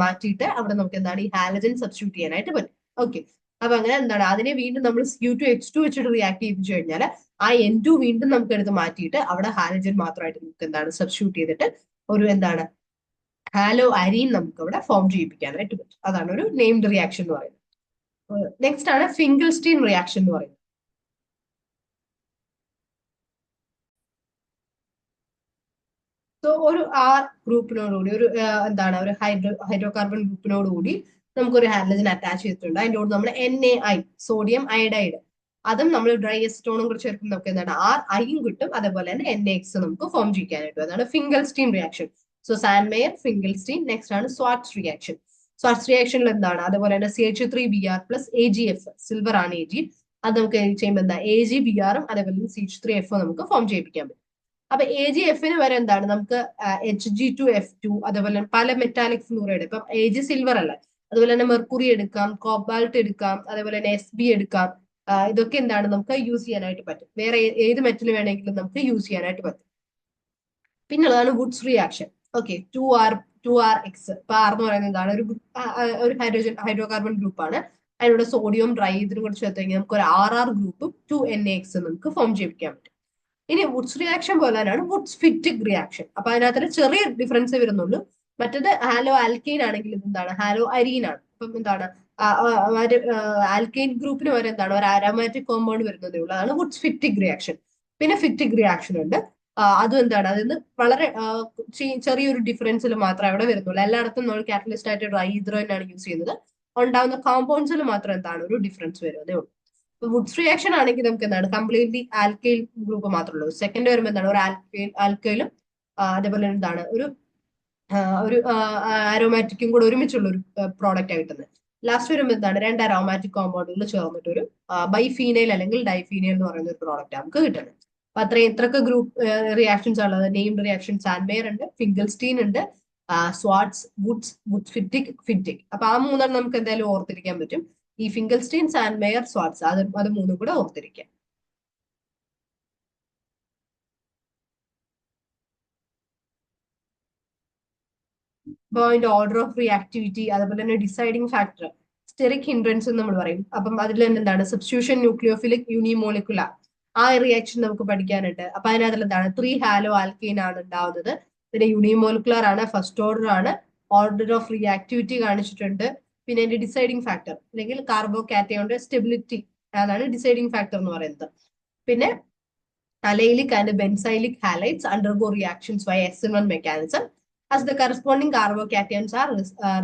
മാറ്റിയിട്ട് അവിടെ നമുക്ക് എന്താണ് ഈ ഹാലജൻ സബ്സ്റ്റിറ്റ്യൂട്ട് ചെയ്യാനായിട്ട് പറ്റും. ഓക്കെ, അപ്പൊ അങ്ങനെ എന്താണ് അതിനെ വീണ്ടും നമ്മൾ Cu2H2 വെച്ചിട്ട് റിയാക്ട് ചെയ്യിപ്പിച്ചു കഴിഞ്ഞാൽ ആ N2 വീണ്ടും നമുക്ക് എടുത്ത് മാറ്റിയിട്ട് അവിടെ ഹാലജൻ മാത്രമായിട്ട് നമുക്ക് എന്താണ് സബ്സ്റ്റിറ്റ്യൂട്ട് ചെയ്തിട്ട് ഒരു എന്താണ് ഹാലോ അരീൻ നമുക്ക് അവിടെ ഫോം ചെയ്യിപ്പിക്കാനായിട്ട് പറ്റും. അതാണ് ഒരു നെയിംഡ് റിയാക്ഷൻ എന്ന് പറയുന്നത്. നെക്സ്റ്റ് ആണ് ഫിംഗൽസ്റ്റീൻ റിയാക്ഷൻ എന്ന് പറയുന്നത്. സോ ഒരു ഗ്രൂപ്പിനോടുകൂടി ഒരു എന്താണ് ഒരു ഹൈഡ്രോകാർബൺ ഗ്രൂപ്പിനോടുകൂടി നമുക്കൊരു ഹാലജൻ അറ്റാച്ച് ചെയ്തിട്ടുണ്ട്. അതിൻ്റെ കൂടെ നമ്മൾ NaI, സോഡിയം അയഡൈഡ്, അതും നമ്മൾ ഡ്രൈ എസ്റ്റോണും കൂടി ചേർക്കുമ്പോൾ നമുക്ക് എന്താണ് Ri കിട്ടും. അതേപോലെ തന്നെ NaX നമുക്ക് ഫോം ചെയ്യാനായിട്ട്. അതാണ് ഫിംഗൽസ്റ്റീൻ റിയാക്ഷൻ. സോ സാൻമേയർ, ഫിംഗൽസ്റ്റീൻ. നെക്സ്റ്റ് ആണ് സ്വാർട്സ് റിയാക്ഷൻ. സ്വാർട്സ് റിയാക്ഷനിൽ എന്താണ്, അതേപോലെ തന്നെ CH3Br പ്ലസ് AgF, സിൽവർ ആണ് Ag. അത് നമുക്ക് ചെയ്യുമ്പോൾ എന്താ AgBr അതേപോലെ CH3F നമുക്ക് ഫോം ചെയ്യിപ്പിക്കാൻ പറ്റും. അപ്പൊ AgFന് വരെ എന്താണ് നമുക്ക് Hg2F2, അതേപോലെ പല മെറ്റാലിക് ഫ്ലൂറൈഡ്, ഇപ്പം Ag സിൽവർ അല്ല, അതുപോലെ തന്നെ മെർക്കുറി എടുക്കാം, കോബാൾട്ട് എടുക്കാം, അതേപോലെ തന്നെ SB എടുക്കാം. ഇതൊക്കെ എന്താണ് നമുക്ക് യൂസ് ചെയ്യാനായിട്ട് പറ്റും. വേറെ ഏത് മെറ്റൽ വേണമെങ്കിലും നമുക്ക് യൂസ് ചെയ്യാനായിട്ട് പറ്റും. പിന്നുള്ളതാണ് വുഡ്സ് റിയാക്ഷൻ. Okay, 2R2RX. ഇപ്പൊ R എന്ന് പറയുന്നത് എന്താണ് ഒരു ഹൈഡ്രോകാർബൺ ഗ്രൂപ്പാണ്. അതിലൂടെ സോഡിയം ഡ്രൈ ഇതിനും കൂടെ ചേർത്ത് കഴിഞ്ഞാൽ നമുക്ക് ഒരു RR ഗ്രൂപ്പും 2NaX നമുക്ക് ഫോം ചെയ്യിപ്പിക്കാൻ പറ്റും. ഇനി വുഡ്സ് റിയാക്ഷൻ പോലെ തന്നെയാണ് വുഡ്സ് ഫിറ്റിക് റിയാക്ഷൻ. അപ്പൊ അതിനകത്ത് ചെറിയ ഡിഫറൻസേ വരുന്നുള്ളൂ. മറ്റത് ഹാലോ ആൽക്കെയിൻ ആണെങ്കിൽ ഇത് എന്താണ് ഹാലോ അരീൻ ആണ്. അപ്പം എന്താണ് ആൽക്കൈൻ ഗ്രൂപ്പിന് വരെ എന്താണ് ഒരു അരോമാറ്റിക് കോമ്പൗണ്ട് വരുന്നതേ ഉള്ളൂ. അതാണ് വുഡ്സ് ഫിറ്റിക് റിയാക്ഷൻ. പിന്നെ ഫിറ്റിക് റിയാക്ഷൻ ഉണ്ട്. അതും എന്താണ്, അതിന് വളരെ ചെറിയൊരു ഡിഫറൻസിൽ മാത്രമേ അവിടെ വരുന്നുള്ളൂ. എല്ലായിടത്തും നമ്മൾ കാറ്റലിസ്റ്റ് ആയിട്ട് ഡ്രൈ തന്നെയാണ് യൂസ് ചെയ്യുന്നത്. ഉണ്ടാവുന്ന കോമ്പൗണ്ട്സിൽ മാത്രം എന്താണ് ഒരു ഡിഫറൻസ് വരുന്നതേ ഉള്ളൂ. വുഡ്സ് റിയാക്ഷൻ ആണെങ്കിൽ നമുക്ക് എന്താണ് കംപ്ലീറ്റ്ലി ആൽക്കൈൽ ഗ്രൂപ്പ് മാത്രമേ ഉള്ളൂ. സെക്കൻഡ് വരുമ്പോൾ എന്താണ് ഒരു ആൽക്കൈലും അതേപോലെ എന്താണ് ഒരു അരോമാറ്റിക്കും കൂടെ ഒരുമിച്ചുള്ള ഒരു പ്രോഡക്റ്റ് ആയിട്ട്. ലാസ്റ്റ് വരുമ്പോൾ എന്താണ് രണ്ട് അരോമാറ്റിക് കോമ്പൗണ്ടുകൾ ചേർന്നിട്ട് ഒരു ബൈഫീനൈൽ അല്ലെങ്കിൽ ഡൈഫീനൈൽ എന്ന് പറയുന്ന ഒരു പ്രോഡക്റ്റ് നമുക്ക് കിട്ടുന്നത്. അപ്പൊ അത്രയും ഇത്രയൊക്കെ ഗ്രൂപ്പ് റിയാക്ഷൻസ് ഉള്ളത്. നെയിംഡ് റിയാക്ഷൻ സാൻഡ്മെയർ ഉണ്ട്, ഫിംഗൽസ്റ്റീൻ ഉണ്ട്, സ്വാട്സ്, വുഡ്സ് ഫിറ്റിക്. അപ്പൊ ആ മൂന്നെണ്ണം നമുക്ക് എന്തായാലും ഓർത്തിരിക്കാൻ പറ്റും. ഈ ഫിംഗൽസ്റ്റീൻ, സാൻഡ്മെയർ, സ്വാട്സ്, അത് മൂന്നും കൂടെ ഓർത്തിരിക്കാം. ഇപ്പൊ അതിന്റെ ഓർഡർ ഓഫ് റിയാക്ടിവിറ്റി, അതുപോലെ തന്നെ ഡിസൈഡിങ് ഫാക്ടർ, സ്റ്റെറിക് ഹിൻഡ്രൻസ് എന്ന് നമ്മൾ പറയും. അപ്പം അതിൽ തന്നെ എന്താണ് സബ്സ്റ്റിറ്റ്യൂഷൻ ന്യൂക്ലിയോഫിലിക് യൂണിമോളിക്കുലർ ആ റിയാക്ഷൻ നമുക്ക് പഠിക്കാനുണ്ട്. അപ്പൊ അതിനകത്ത് എന്താണ് 3 ഹാലോ ആൽക്കീൻ ആണ് ഉണ്ടാവുന്നത്. പിന്നെ യൂണിമോളിക്കുലർ ആണ്, ഫസ്റ്റ് ഓർഡർ ആണ്, ഓർഡർ ഓഫ് റിയാക്ടിവിറ്റി കാണിച്ചിട്ടുണ്ട്. പിന്നെ അതിന്റെ ഡിസൈഡിങ് ഫാക്ടർ അല്ലെങ്കിൽ കാർബോ കാറ്റയോന്റെ സ്റ്റെബിലിറ്റി, അതാണ് ഡിസൈഡിങ് ഫാക്ടർ എന്ന് പറയുന്നത്. പിന്നെ allylic and benzylic halides undergo reactions by SN1 mechanism as the corresponding carbocations are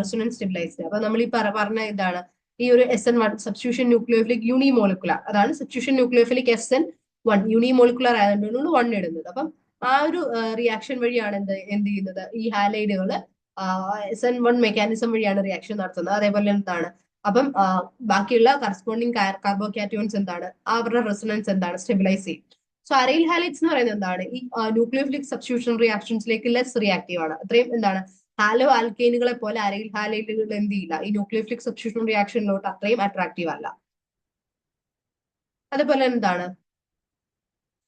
resonance stabilized. അപ്പൊ നമ്മൾ ഈ പറഞ്ഞ ഇതാണ് ഈ ഒരു SN1 സബ്സ്റ്റിറ്റ്യൂഷൻ ന്യൂക്ലിയോഫിലിക് യൂണിമോളിക്കുലർ, അതാണ് സബ്സ്റ്റിറ്റ്യൂഷൻ ന്യൂക്ലിയോഫിലിക് SN1 യൂണിമോളിക്കുലർ ആയതുകൊണ്ടാണ് 1 ഇടുന്നത്. അപ്പം ആ ഒരു റിയാക്ഷൻ വഴിയാണ് എന്ത് ചെയ്യുന്നത്, ഈ ഹാലൈഡുകൾ SN1 മെക്കാനിസം വഴിയാണ് റിയാക്ഷൻ നടത്തുന്നത്. അതേപോലെ എന്താണ് അപ്പം ബാക്കിയുള്ള കറസ്പോണ്ടിങ് കാർബോകാറ്റയോൺസ് എന്താണ് അവരുടെ റെസൊണൻസ് എന്താണ് സ്റ്റെബിലൈസ് ചെയ്യും. സോ അരൈൽ ഹാലൈറ്റ്സ് എന്ന് പറയുന്നത് എന്താണ് ഈ ന്യൂക്ലിയോഫിലിക് സബ്സ്റ്റിറ്റ്യൂഷൻ റിയാക്ഷൻസിലേക്ക് ലെസ് റിയാക്റ്റീവ് ആണ്. അത്രയും എന്താണ് ഹാലോ ആൽക്കെയിനുകളെ പോലെ അരൈൽ ഹാലൈറ്റുകൾ എന്ത് ചെയ്യില്ല ഈ ന്യൂക്ലിയോഫിലിക് സബ്സ്റ്റിറ്റ്യൂഷൻ റിയാക്ഷനിലോട്ട് അത്രയും അട്രാക്റ്റീവ് അല്ല. അതുപോലെ എന്താണ്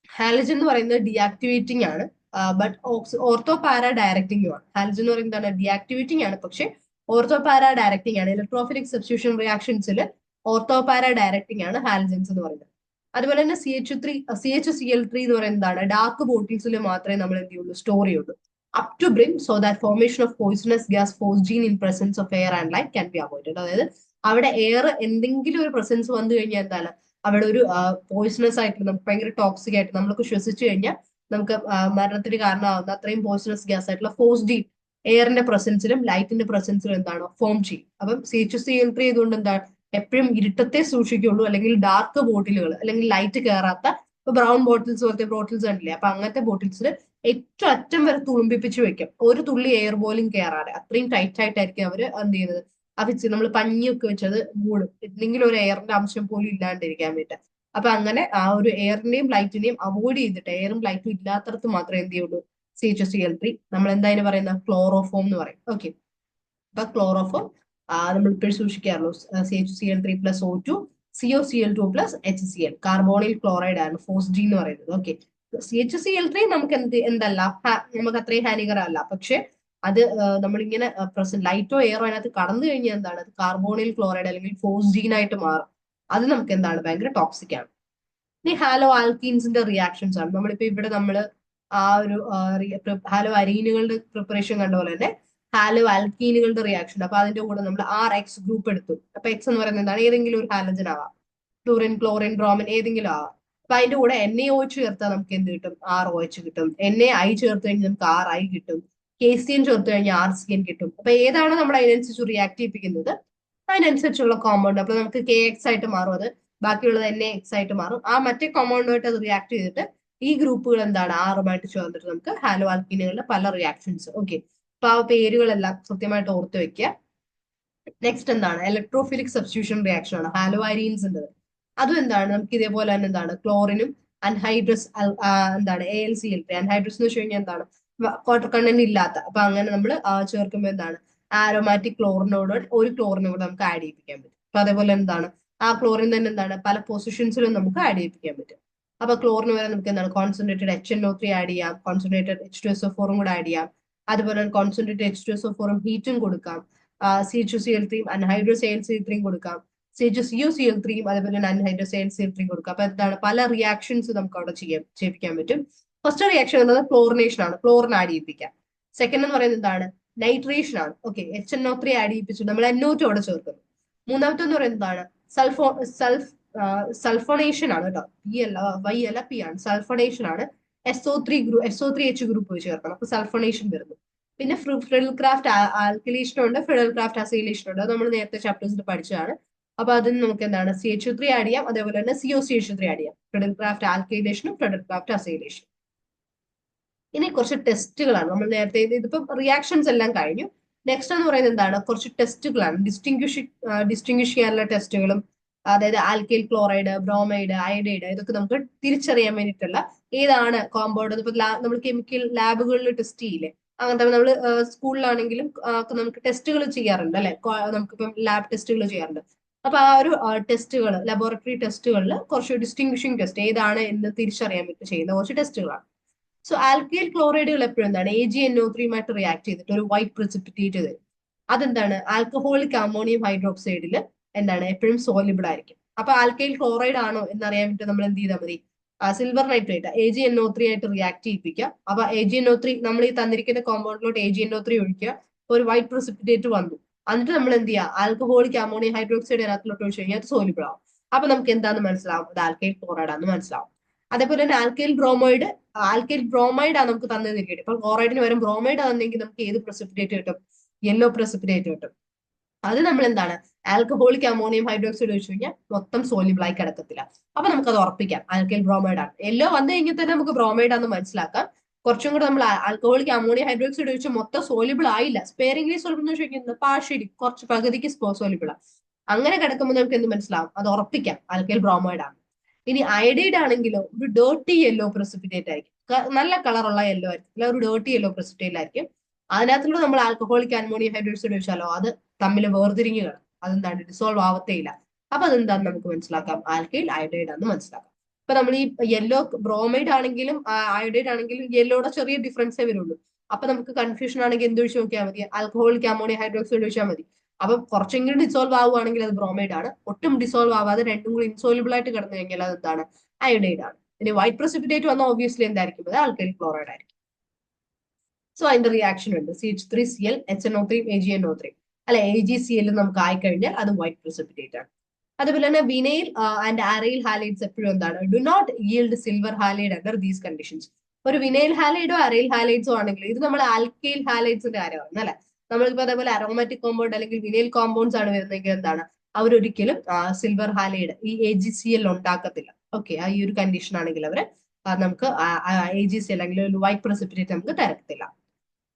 ഹാലജൻ എന്ന് പറയുന്നത് ഡീആക്ടിവേറ്റിംഗ് ആണ്, ബട്ട് ഓർത്തോ പാര ഡയറക്റ്റിംഗ് ആണ്. ഹാലജൻ എന്ന് പറയുന്നത് എന്താണ് ഡീആക്ടിവേറ്റിംഗ് ആണ്, പക്ഷെ ഓർത്തോ പാര ഡയറക്റ്റിംഗ് ആണ്. ഇലക്ട്രോഫിലിക് സബ്സ്റ്റിറ്റ്യൂഷൻ റിയാക്ഷൻസിൽ ഓർത്തോ പാര ഡയറക്റ്റിംഗ് ആണ് ഹാലജൻസ് എന്ന് പറയുന്നത്. അതുപോലെ തന്നെ CH3 എന്ന് പറയുന്നതാണ് ഡാർക്ക് ബോട്ടിൽസിൽ മാത്രമേ നമ്മൾ എന്ത് ചെയ്യുള്ളൂ സ്റ്റോർ ചെയ്യുള്ളൂ up to brim, so that formation of poisonous gas phosgene in presence of air and light can be avoided. അതായത് അവിടെ എയർ എന്തെങ്കിലും ഒരു പ്രസൻസ് വന്നു കഴിഞ്ഞാൽ എന്താണ് അവിടെ ഒരു പോയിസണസ് ആയിട്ട് നമുക്ക് ഭയങ്കര ടോക്സിക് ആയിട്ട് നമ്മൾക്ക് ശ്വസിച്ചു കഴിഞ്ഞാൽ നമുക്ക് മരണത്തിന് കാരണമാകുന്ന അത്രയും പോയിസണസ് ഗ്യാസ് ആയിട്ടുള്ള ഫോസ്ജീൻ എയറിന്റെ പ്രസൻസിലും ലൈറ്റിന്റെ പ്രസൻസിലും എന്താണ് ഫോം ചെയ്യും. അപ്പം CH3 ഇതുകൊണ്ട് എന്താണ് എപ്പോഴും ഇരുട്ടത്തെ സൂക്ഷിക്കുള്ളൂ, അല്ലെങ്കിൽ ഡാർക്ക് ബോട്ടിലുകൾ അല്ലെങ്കിൽ ലൈറ്റ് കയറാത്ത ഇപ്പൊ ബ്രൗൺ ബോട്ടിൽസ് പോലത്തെ ബോട്ടിൽസ് കണ്ടില്ലേ, അപ്പൊ അങ്ങനത്തെ ബോട്ടിൽസിൽ ഏറ്റവും അറ്റം വരെ തുളുമ്പിപ്പിച്ച് വെക്കും, ഒരു തുള്ളി എയർ പോലും കയറാതെ. അത്രയും ടൈറ്റ് ആയിട്ടായിരിക്കും അവർ എന്ത് ചെയ്യുന്നത് നമ്മൾ പഞ്ഞിയൊക്കെ വെച്ചത് മൂടും, എന്തെങ്കിലും ഒരു എയറിന്റെ അംശം പോലും ഇല്ലാണ്ടിരിക്കാൻ വേണ്ടി. അപ്പൊ അങ്ങനെ ആ ഒരു എയറിന്റെയും ലൈറ്റിനെയും അവോയ്ഡ് ചെയ്തിട്ട് എയറും ലൈറ്റും ഇല്ലാത്തടത്ത് മാത്രമേ എന്ത് ചെയ്യുള്ളൂ CH3 നമ്മൾ എന്തായാലും പറയുന്ന ക്ലോറോഫോം എന്ന് പറയും. ഓക്കെ, അപ്പൊ ക്ലോറോഫോം നമ്മൾ ഇപ്പോഴും സൂക്ഷിക്കാറുള്ളൂ CH3+O2 COCl2+HCl കാർബോണിൽ ക്ലോറൈഡ് ആണ് ഫോസ്ജി എന്ന് പറയുന്നത്. ഓക്കെ, CH3 നമുക്ക് എന്തല്ല നമുക്ക് അത്രയും ഹാനികരമല്ല, പക്ഷെ അത് നമ്മളിങ്ങനെ ലൈറ്റോ എയറോ അതിനകത്ത് കടന്നു കഴിഞ്ഞാൽ എന്താണ് അത് കാർബോണിൽ ക്ലോറൈഡ് അല്ലെങ്കിൽ ഫോസ്ജീൻ ആയിട്ട് മാറും. അത് നമുക്ക് എന്താണ് ഭയങ്കര ടോക്സിക് ആണ്. ഇനി ഹാലോ ആൽക്കീൻസിന്റെ റിയാക്ഷൻസ് ആണ് നമ്മളിപ്പോ ഇവിടെ നമ്മൾ ആ ഒരു ഹാലോ അരീനുകളുടെ പ്രിപ്പറേഷൻ കണ്ട പോലെ തന്നെ ഹാലോ ആൽക്കീനുകളുടെ റിയാക്ഷൻ. അപ്പൊ അതിന്റെ കൂടെ നമ്മൾ RX ഗ്രൂപ്പ് എടുത്തു. അപ്പൊ X എന്ന് പറയുന്നത് എന്താണ് ഏതെങ്കിലും ഒരു ഹാലജൻ ആവാം, ഫ്ലൂറിൻ, ക്ലോറിൻ, ബ്രോമിൻ ഏതെങ്കിലും ആവാം. അപ്പൊ അതിന്റെ കൂടെ NaOH ചേർത്താൽ നമുക്ക് എന്ത് കിട്ടും ROH കിട്ടും. NaI ചേർത്ത് കഴിഞ്ഞാൽ നമുക്ക് RI കിട്ടും. KCN ചേർത്ത് കഴിഞ്ഞാൽ RCN കിട്ടും. അപ്പൊ ഏതാണ് നമ്മൾ അതിനനുസരിച്ച് റിയാക്ട് ചെയ്യിപ്പിക്കുന്നത് അതിനനുസരിച്ചുള്ള കോമ്പൗണ്ട് അപ്പൊ നമുക്ക് KX ആയിട്ട് മാറും, അത് ബാക്കിയുള്ളത് NaX ആയിട്ട് മാറും. ആ മറ്റേ കോമ്പൗണ്ടുമായിട്ട് അത് റിയാക്ട് ചെയ്തിട്ട് ഈ ഗ്രൂപ്പുകൾ എന്താണ് ആറുമായിട്ട് ചേർന്നിട്ട് നമുക്ക് ഹാലോ ആൽക്കീനുകളുടെ പല റിയാക്ഷൻസ്. ഓക്കെ, അപ്പൊ ആ പേരുകളെല്ലാം കൃത്യമായിട്ട് ഓർത്ത് വെക്കുക. നെക്സ്റ്റ് എന്താണ് ഇലക്ട്രോഫിലിക് സബ്സ്റ്റിറ്റ്യൂഷൻ റിയാക്ഷൻ ആണ് ഹാലോ അരീൻസിന്റെ. അതും എന്താണ് നമുക്ക് ഇതേപോലെ തന്നെ എന്താണ് ക്ലോറിനും അൻഹൈഡ്രസ് എന്താണ് AlCl3 അൻഹൈഡ്രസ് എന്ന് വെച്ച് കഴിഞ്ഞാൽ എന്താണ് വാട്ടർ കണ്ടന്റ് ഇല്ലാത്ത. അപ്പൊ അങ്ങനെ നമ്മൾ ചേർക്കുമ്പോൾ എന്താണ് ആരോമാറ്റിക് ക്ലോറിനോട് ഒരു ക്ലോറിനോട് നമുക്ക് ആഡ് ചെയ്യിപ്പിക്കാൻ പറ്റും. അപ്പൊ അതേപോലെ എന്താണ് ആ ക്ലോറിൻ തന്നെ എന്താണ് പല പൊസിഷൻസിലും നമുക്ക് ആഡ് ചെയ്യിപ്പിക്കാൻ പറ്റും. അപ്പൊ ക്ലോറിന് വരെ നമുക്ക് എന്താണ് കോൺസെൻട്രേറ്റഡ് HNO3 ആഡ് ചെയ്യാം, കോൺസെൻട്രേറ്റഡ് H2SO4 കൂടെ ആഡ് ചെയ്യാം. അതുപോലെ കോൺസെൻട്രേറ്റഡ് H2SO4 ഹീറ്റും കൊടുക്കാം, CH2Cl3 അൻഹൈഡ്രസ് AlCl3 കൊടുക്കാം, CHCOCl3 അതേപോലെ തന്നെ അൻഹൈഡ്രസ് AlCl3 കൊടുക്കാം. അപ്പൊ എന്താണ് പല റിയാക്ഷൻസ് നമുക്ക് അവിടെ ചെയ്യിപ്പിക്കാൻ പറ്റും. ഫസ്റ്റ് റിയാക്ഷൻ എന്നത് ക്ലോറിനേഷൻ ആണ്, ക്ലോറിൻ ആഡ് ചെയ്യിപ്പിക്കാം. സെക്കൻഡ് എന്ന് പറയുന്നത് എന്താണ് നൈട്രേഷൻ ആണ്. ഓക്കെ, HNO3 ആഡ് ചെയ്യിപ്പിച്ചിട്ട് നമ്മൾ NO2 അവിടെ ചേർക്കുന്നു. മൂന്നാമത്തെ എന്ന് പറയുന്നത് എന്താണ്? സൾഫോ സൾഫ് സൾഫോണേഷൻ ആണ് കേട്ടോ. പി അല്ല, വൈ അല്ല, പി ആണ്. സൾഫോണേഷൻ ആണ്. SO3H ഗ്രൂപ്പ് ചേർക്കണം, അപ്പൊ സൾഫോണേഷൻ വരുന്നു. പിന്നെ ഫ്രിഡൽ ക്രാഫ്റ്റ് ആൽക്കലീഷൻ ഉണ്ട്, ഫ്രിഡൽ ക്രാഫ്റ്റ് അസൈലേഷൻ ഉണ്ട്. അത് നമ്മൾ നേരത്തെ ചാപ്റ്റേഴ്സിൽ പഠിച്ചതാണ്. അപ്പൊ അതിന് നമുക്ക് എന്താണ് CH3 ആഡ് ചെയ്യാം, അതേപോലെ തന്നെ COCH3 ആഡ് ചെയ്യാം. ഫ്രിഡൽ ക്രാഫ്റ്റ് ആൽക്കൈലേഷനും ഫ്രിഡൽ ക്രാഫ്റ്റ് അസൈലേഷനും. ഇനി കുറച്ച് ടെസ്റ്റുകളാണ് നമ്മൾ നേരത്തെ ഇതിപ്പോ റിയാക്ഷൻസ് എല്ലാം കഴിഞ്ഞു. നെക്സ്റ്റ് എന്ന് പറയുന്നത് എന്താണ്? കുറച്ച് ടെസ്റ്റുകളാണ്. ഡിസ്റ്റിങ്വിഷ് ചെയ്യാനുള്ള ടെസ്റ്റുകളും, അതായത് ആൽക്കൈൽ ക്ലോറൈഡ്, ബ്രോമൈഡ്, അയഡൈഡ്, ഇതൊക്കെ നമുക്ക് തിരിച്ചറിയാൻ വേണ്ടിയിട്ടുള്ള ഏതാണ് കോമ്പൗണ്ട്. ഇപ്പൊ നമ്മൾ കെമിക്കൽ ലാബുകളിൽ ടെസ്റ്റ് ചെയ്യില്ലേ, അങ്ങനത്തെ നമ്മൾ സ്കൂളിലാണെങ്കിലും നമുക്ക് ടെസ്റ്റുകൾ ചെയ്യാറുണ്ട് അല്ലെ, നമുക്കിപ്പം ലാബ് ടെസ്റ്റുകൾ ചെയ്യാറുണ്ട്. അപ്പൊ ആ ഒരു ടെസ്റ്റുകൾ, ലബോറട്ടറി ടെസ്റ്റുകളിൽ കുറച്ച് ഡിസ്റ്റിങ്വിഷിംഗ് ടെസ്റ്റ് ഏതാണ് എന്ന് തിരിച്ചറിയാൻ വേണ്ടി ചെയ്യുന്ന കുറച്ച് ടെസ്റ്റുകളാണ്. സോ ആൽക്കൈൽ ക്ലോറൈഡുകൾ എപ്പോഴും എന്താണ് AgNO3 റിയാക്ട് ചെയ്തിട്ട് ഒരു വൈറ്റ് പ്രിസിപ്പിറ്റേറ്റ് തരും. അതെന്താണ് ആൽക്കഹോളിക് അമോണിയം ഹൈഡ്രോക്സൈഡിൽ എന്താണ് എപ്പോഴും സോലിബിൾ ആയിരിക്കും. അപ്പൊ ആൽക്കൈൽ ക്ലോറൈഡ് ആണോ എന്നറിയാൻ വേണ്ടി നമ്മൾ എന്ത് ചെയ്താൽ മതി? സിൽവർ നൈട്രേറ്റ് AgNO3 ആയിട്ട് റിയാക്ട് ചെയ്യിപ്പിക്കുക. അപ്പൊ AgNO3 നമ്മൾ ഈ തന്നിരിക്കുന്ന കോമ്പൗണ്ടിലോട്ട് AgNO3 ഒഴിക്കുക, ഒരു വൈറ്റ് പ്രിസിപ്പിറ്റേറ്റ് വന്നു. എന്നിട്ട് നമ്മൾ എന്ത് ചെയ്യുക? ആൽക്കഹോളിക് അമോണിയം ഹൈഡ്രോക്സൈഡ് അതിനകത്തോട്ട് ഒഴിച്ച് കഴിഞ്ഞാൽ അത് സോലിബിൾ ആവും. അപ്പൊ നമുക്ക് എന്താണെന്ന് മനസ്സിലാവും? അത് ആൽക്കൈൽ ക്ലോറൈഡ് ആണെന്ന് മനസ്സിലാവും. അതേപോലെ തന്നെ ആൽക്കൈൽ ബ്രോമൈഡ് ആണ് നമുക്ക് തന്നിരിക്കുന്നത്. ഇപ്പൊ ക്ലോറൈഡിന് വരും ബ്രോമൈഡ് ആണെങ്കിൽ നമുക്ക് ഏത് പ്രസിപ്പിറ്റേറ്റ് കിട്ടും? യെല്ലോ പ്രസിപ്പിറ്റേറ്റ് കിട്ടും. അത് നമ്മൾ എന്താണ് ആൽക്കഹോളിക് അമോണിയം ഹൈഡ്രോക്സൈഡ് ഒഴിച്ചു കഴിഞ്ഞാൽ മൊത്തം സോലിബിൾ ആയി കിടക്കത്തില്ല. അപ്പൊ നമുക്കത് ഉറപ്പിക്കാം ആൽക്കൈൽ ബ്രോമൈഡ് ആണ്. യെല്ലോ വന്നു കഴിഞ്ഞാൽ തന്നെ നമുക്ക് ബ്രോമൈഡ് ആണെന്ന് മനസ്സിലാക്കാം. കുറച്ചും കൂടെ നമ്മൾ ആൽക്കഹോളിക് അമോണിയം ഹൈഡ്രോക്സൈഡ് ഒഴിച്ച് മൊത്തം സോലിബിൾ ആയില്ല, സ്പെയറിംഗ്ലി സോലിബിൾ എന്ന് ചോദിക്കുന്നത് പാർഷ്യലി, കുറച്ച് പകുതിക്ക് സോലിബിൾ ആണ്. അങ്ങനെ കിടക്കുമ്പോൾ നമുക്ക് എന്ത് മനസ്സിലാവും? അത് ഉറപ്പിക്കാം ആൽക്കൈൽ ബ്രോമൈഡ് ആണ്. ഇനി അയഡൈഡ് ആണെങ്കിലോ ഒരു ഡേർട്ടി യെല്ലോ പ്രസിപ്പിറ്റേറ്റ് ആയിരിക്കും. നല്ല കളറുള്ള യെല്ലോ ആയിരിക്കും, അല്ല ഒരു ഡേർട്ടി യെല്ലോ പ്രസിപ്പിറ്റേറ്റ് ആയിരിക്കും. അതിനകത്തുള്ള നമ്മൾ ആൽക്കഹോളിക് അമോണിയം ഹൈഡ്രോക്സൈഡ് ഒഴിച്ചാലോ അത് തമ്മിൽ വേർതിരിഞ്ഞ് കാണും, അതെന്താണ് ഡിസോൾവ് ആവത്തേയില്ല. അപ്പൊ അതെന്താന്ന് നമുക്ക് മനസ്സിലാക്കാം? ആൽക്കൈൽ അയഡൈഡ് ആണെന്ന് മനസ്സിലാക്കാം. ഇപ്പൊ നമ്മൾ ഈ യെല്ലോ ബ്രോമൈഡ് ആണെങ്കിലും അയഡൈഡ് ആണെങ്കിലും യെല്ലോയുടെ ചെറിയ ഡിഫറൻസേ വരുള്ളൂ. അപ്പൊ നമുക്ക് കൺഫ്യൂഷൻ ആണെങ്കിൽ എന്ത് ഒഴിച്ച് നോക്കിയാൽ മതി? ആൽക്കഹോളിക് അമോണിയം ഹൈഡ്രോക്സൈഡ് ഒഴിച്ചാൽ മതി. അപ്പൊ കുറച്ചെങ്കിലും ഡിസോൾവ് ആവുകയാണെങ്കിൽ അത് ബ്രോമൈഡ് ആണ്. ഒട്ടും ഡിസോൾവ് ആവാതെ രണ്ടും കൂടി ഇൻസോലിബിൾ ആയിട്ട് കിടന്നു കഴിഞ്ഞാൽ അത് എന്താണ്? അയഡൈഡ് ആണ്. ഇനി വൈറ്റ് പ്രസിപ്പിറ്റേറ്റ് വന്നാൽ ഓബിയസ്ലി എന്തായിരിക്കും? അത് ആൽക്കൈൽ ക്ലോറൈഡ് ആയിരിക്കും. സോ അതിന്റെ റിയാക്ഷൻ ഉണ്ട് CH3Cl HNO3 AgNO3 അല്ലെ, AgCl നമുക്ക് ആയിക്കഴിഞ്ഞാൽ അത് വൈറ്റ് പ്രസിപ്പിറ്റേറ്റ് ആണ്. അതുപോലെ തന്നെ വിനൈൽ ആൻഡ് അറൈൽ ഹാലൈഡ്സ് എപ്പോഴും എന്താണ്? Do not yield silver halide under these conditions. ഒരു വിനൈൽ ഹാലൈഡോ അറൈൽ ഹാലൈഡ്സോ ആണെങ്കിൽ, ഇത് നമ്മൾ ആൽക്കൈൽ ഹാലൈഡ്സിന്റെ കാര്യമാണ് അല്ലെ. നമ്മളിപ്പോ അതേപോലെ അരോമാറ്റിക് കോമ്പൗണ്ട് അല്ലെങ്കിൽ വിനൈൽ കോമ്പൗണ്ട്സ് ആണ് വരുന്നതെങ്കിൽ എന്താണ്? അവരൊരിക്കലും സിൽവർ ഹാലൈഡ് ഈ AgCl ഉണ്ടാക്കത്തില്ല. ഓക്കെ, ഈ ഒരു കണ്ടീഷൻ ആണെങ്കിൽ അവര് നമുക്ക് AgCl അല്ലെങ്കിൽ ഒരു വൈറ്റ് പ്രസിപ്പിറ്റേറ്റ് നമുക്ക് തരത്തില്ല.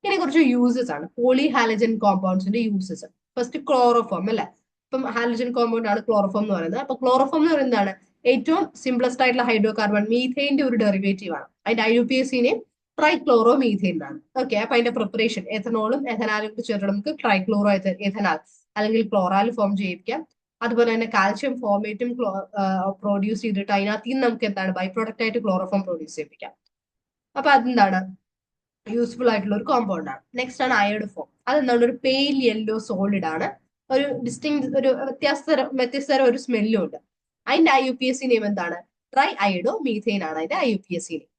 ഇനി കുറച്ച് യൂസസ് ആണ് പോളി ഹാലജൻ കോമ്പൗണ്ട്സിന്റെ യൂസസ്. ഫസ്റ്റ് ക്ലോറോഫോം അല്ലെ. ഇപ്പം ഹാലജൻ കോമ്പൗണ്ട് ആണ് ക്ലോറോഫോം എന്ന് പറയുന്നത്. അപ്പൊ ക്ലോറോഫോം എന്ന് പറയുന്നതാണ് ഏറ്റവും സിംപ്ലസ്റ്റ് ആയിട്ടുള്ള ഹൈഡ്രോ കാർബൺ, മീഥൈന്റെ ഒരു ഡെറിവേറ്റീവ് ആണ്. അതിന്റെ IUPAC ട്രൈക്ലോറോ മീഥൈൻ ആണ്. ഓക്കെ, അപ്പൊ അതിന്റെ പ്രിപ്പറേഷൻ എഥനോളും എഥനാലും കൂടി ചേർത്ത് നമുക്ക് ട്രൈക്ലോറോ എഥനാൽ അല്ലെങ്കിൽ ക്ലോറാൽ ഫോം ചെയ്യിപ്പിക്കാം. അതുപോലെ തന്നെ കാൽഷ്യം ഫോർമേറ്റും പ്രൊഡ്യൂസ് ചെയ്തിട്ട് അതിനകത്ത് നിന്ന് നമുക്ക് എന്താണ് ബൈ പ്രോഡക്റ്റ് ആയിട്ട് ക്ലോറോഫോം പ്രൊഡ്യൂസ് ചെയ്യിപ്പിക്കാം. അപ്പൊ അതെന്താണ് യൂസ്ഫുൾ ആയിട്ടുള്ള ഒരു കോമ്പൗണ്ട് ആണ്. നെക്സ്റ്റ് ആണ് അയോഡ് ഫോം. അതെന്താണ്? ഒരു പെയിൽ യെല്ലോ സോളിഡ് ആണ്. ഒരു ഒരു വ്യത്യസ്തരം ഒരു സ്മെല്ലും ഉണ്ട്. അതിന്റെ IUPAC നെയിം എന്താണ്? ട്രൈ അയോഡോ മീഥെയിൻ ആണ് അതിന്റെ IUPAC നെയിം.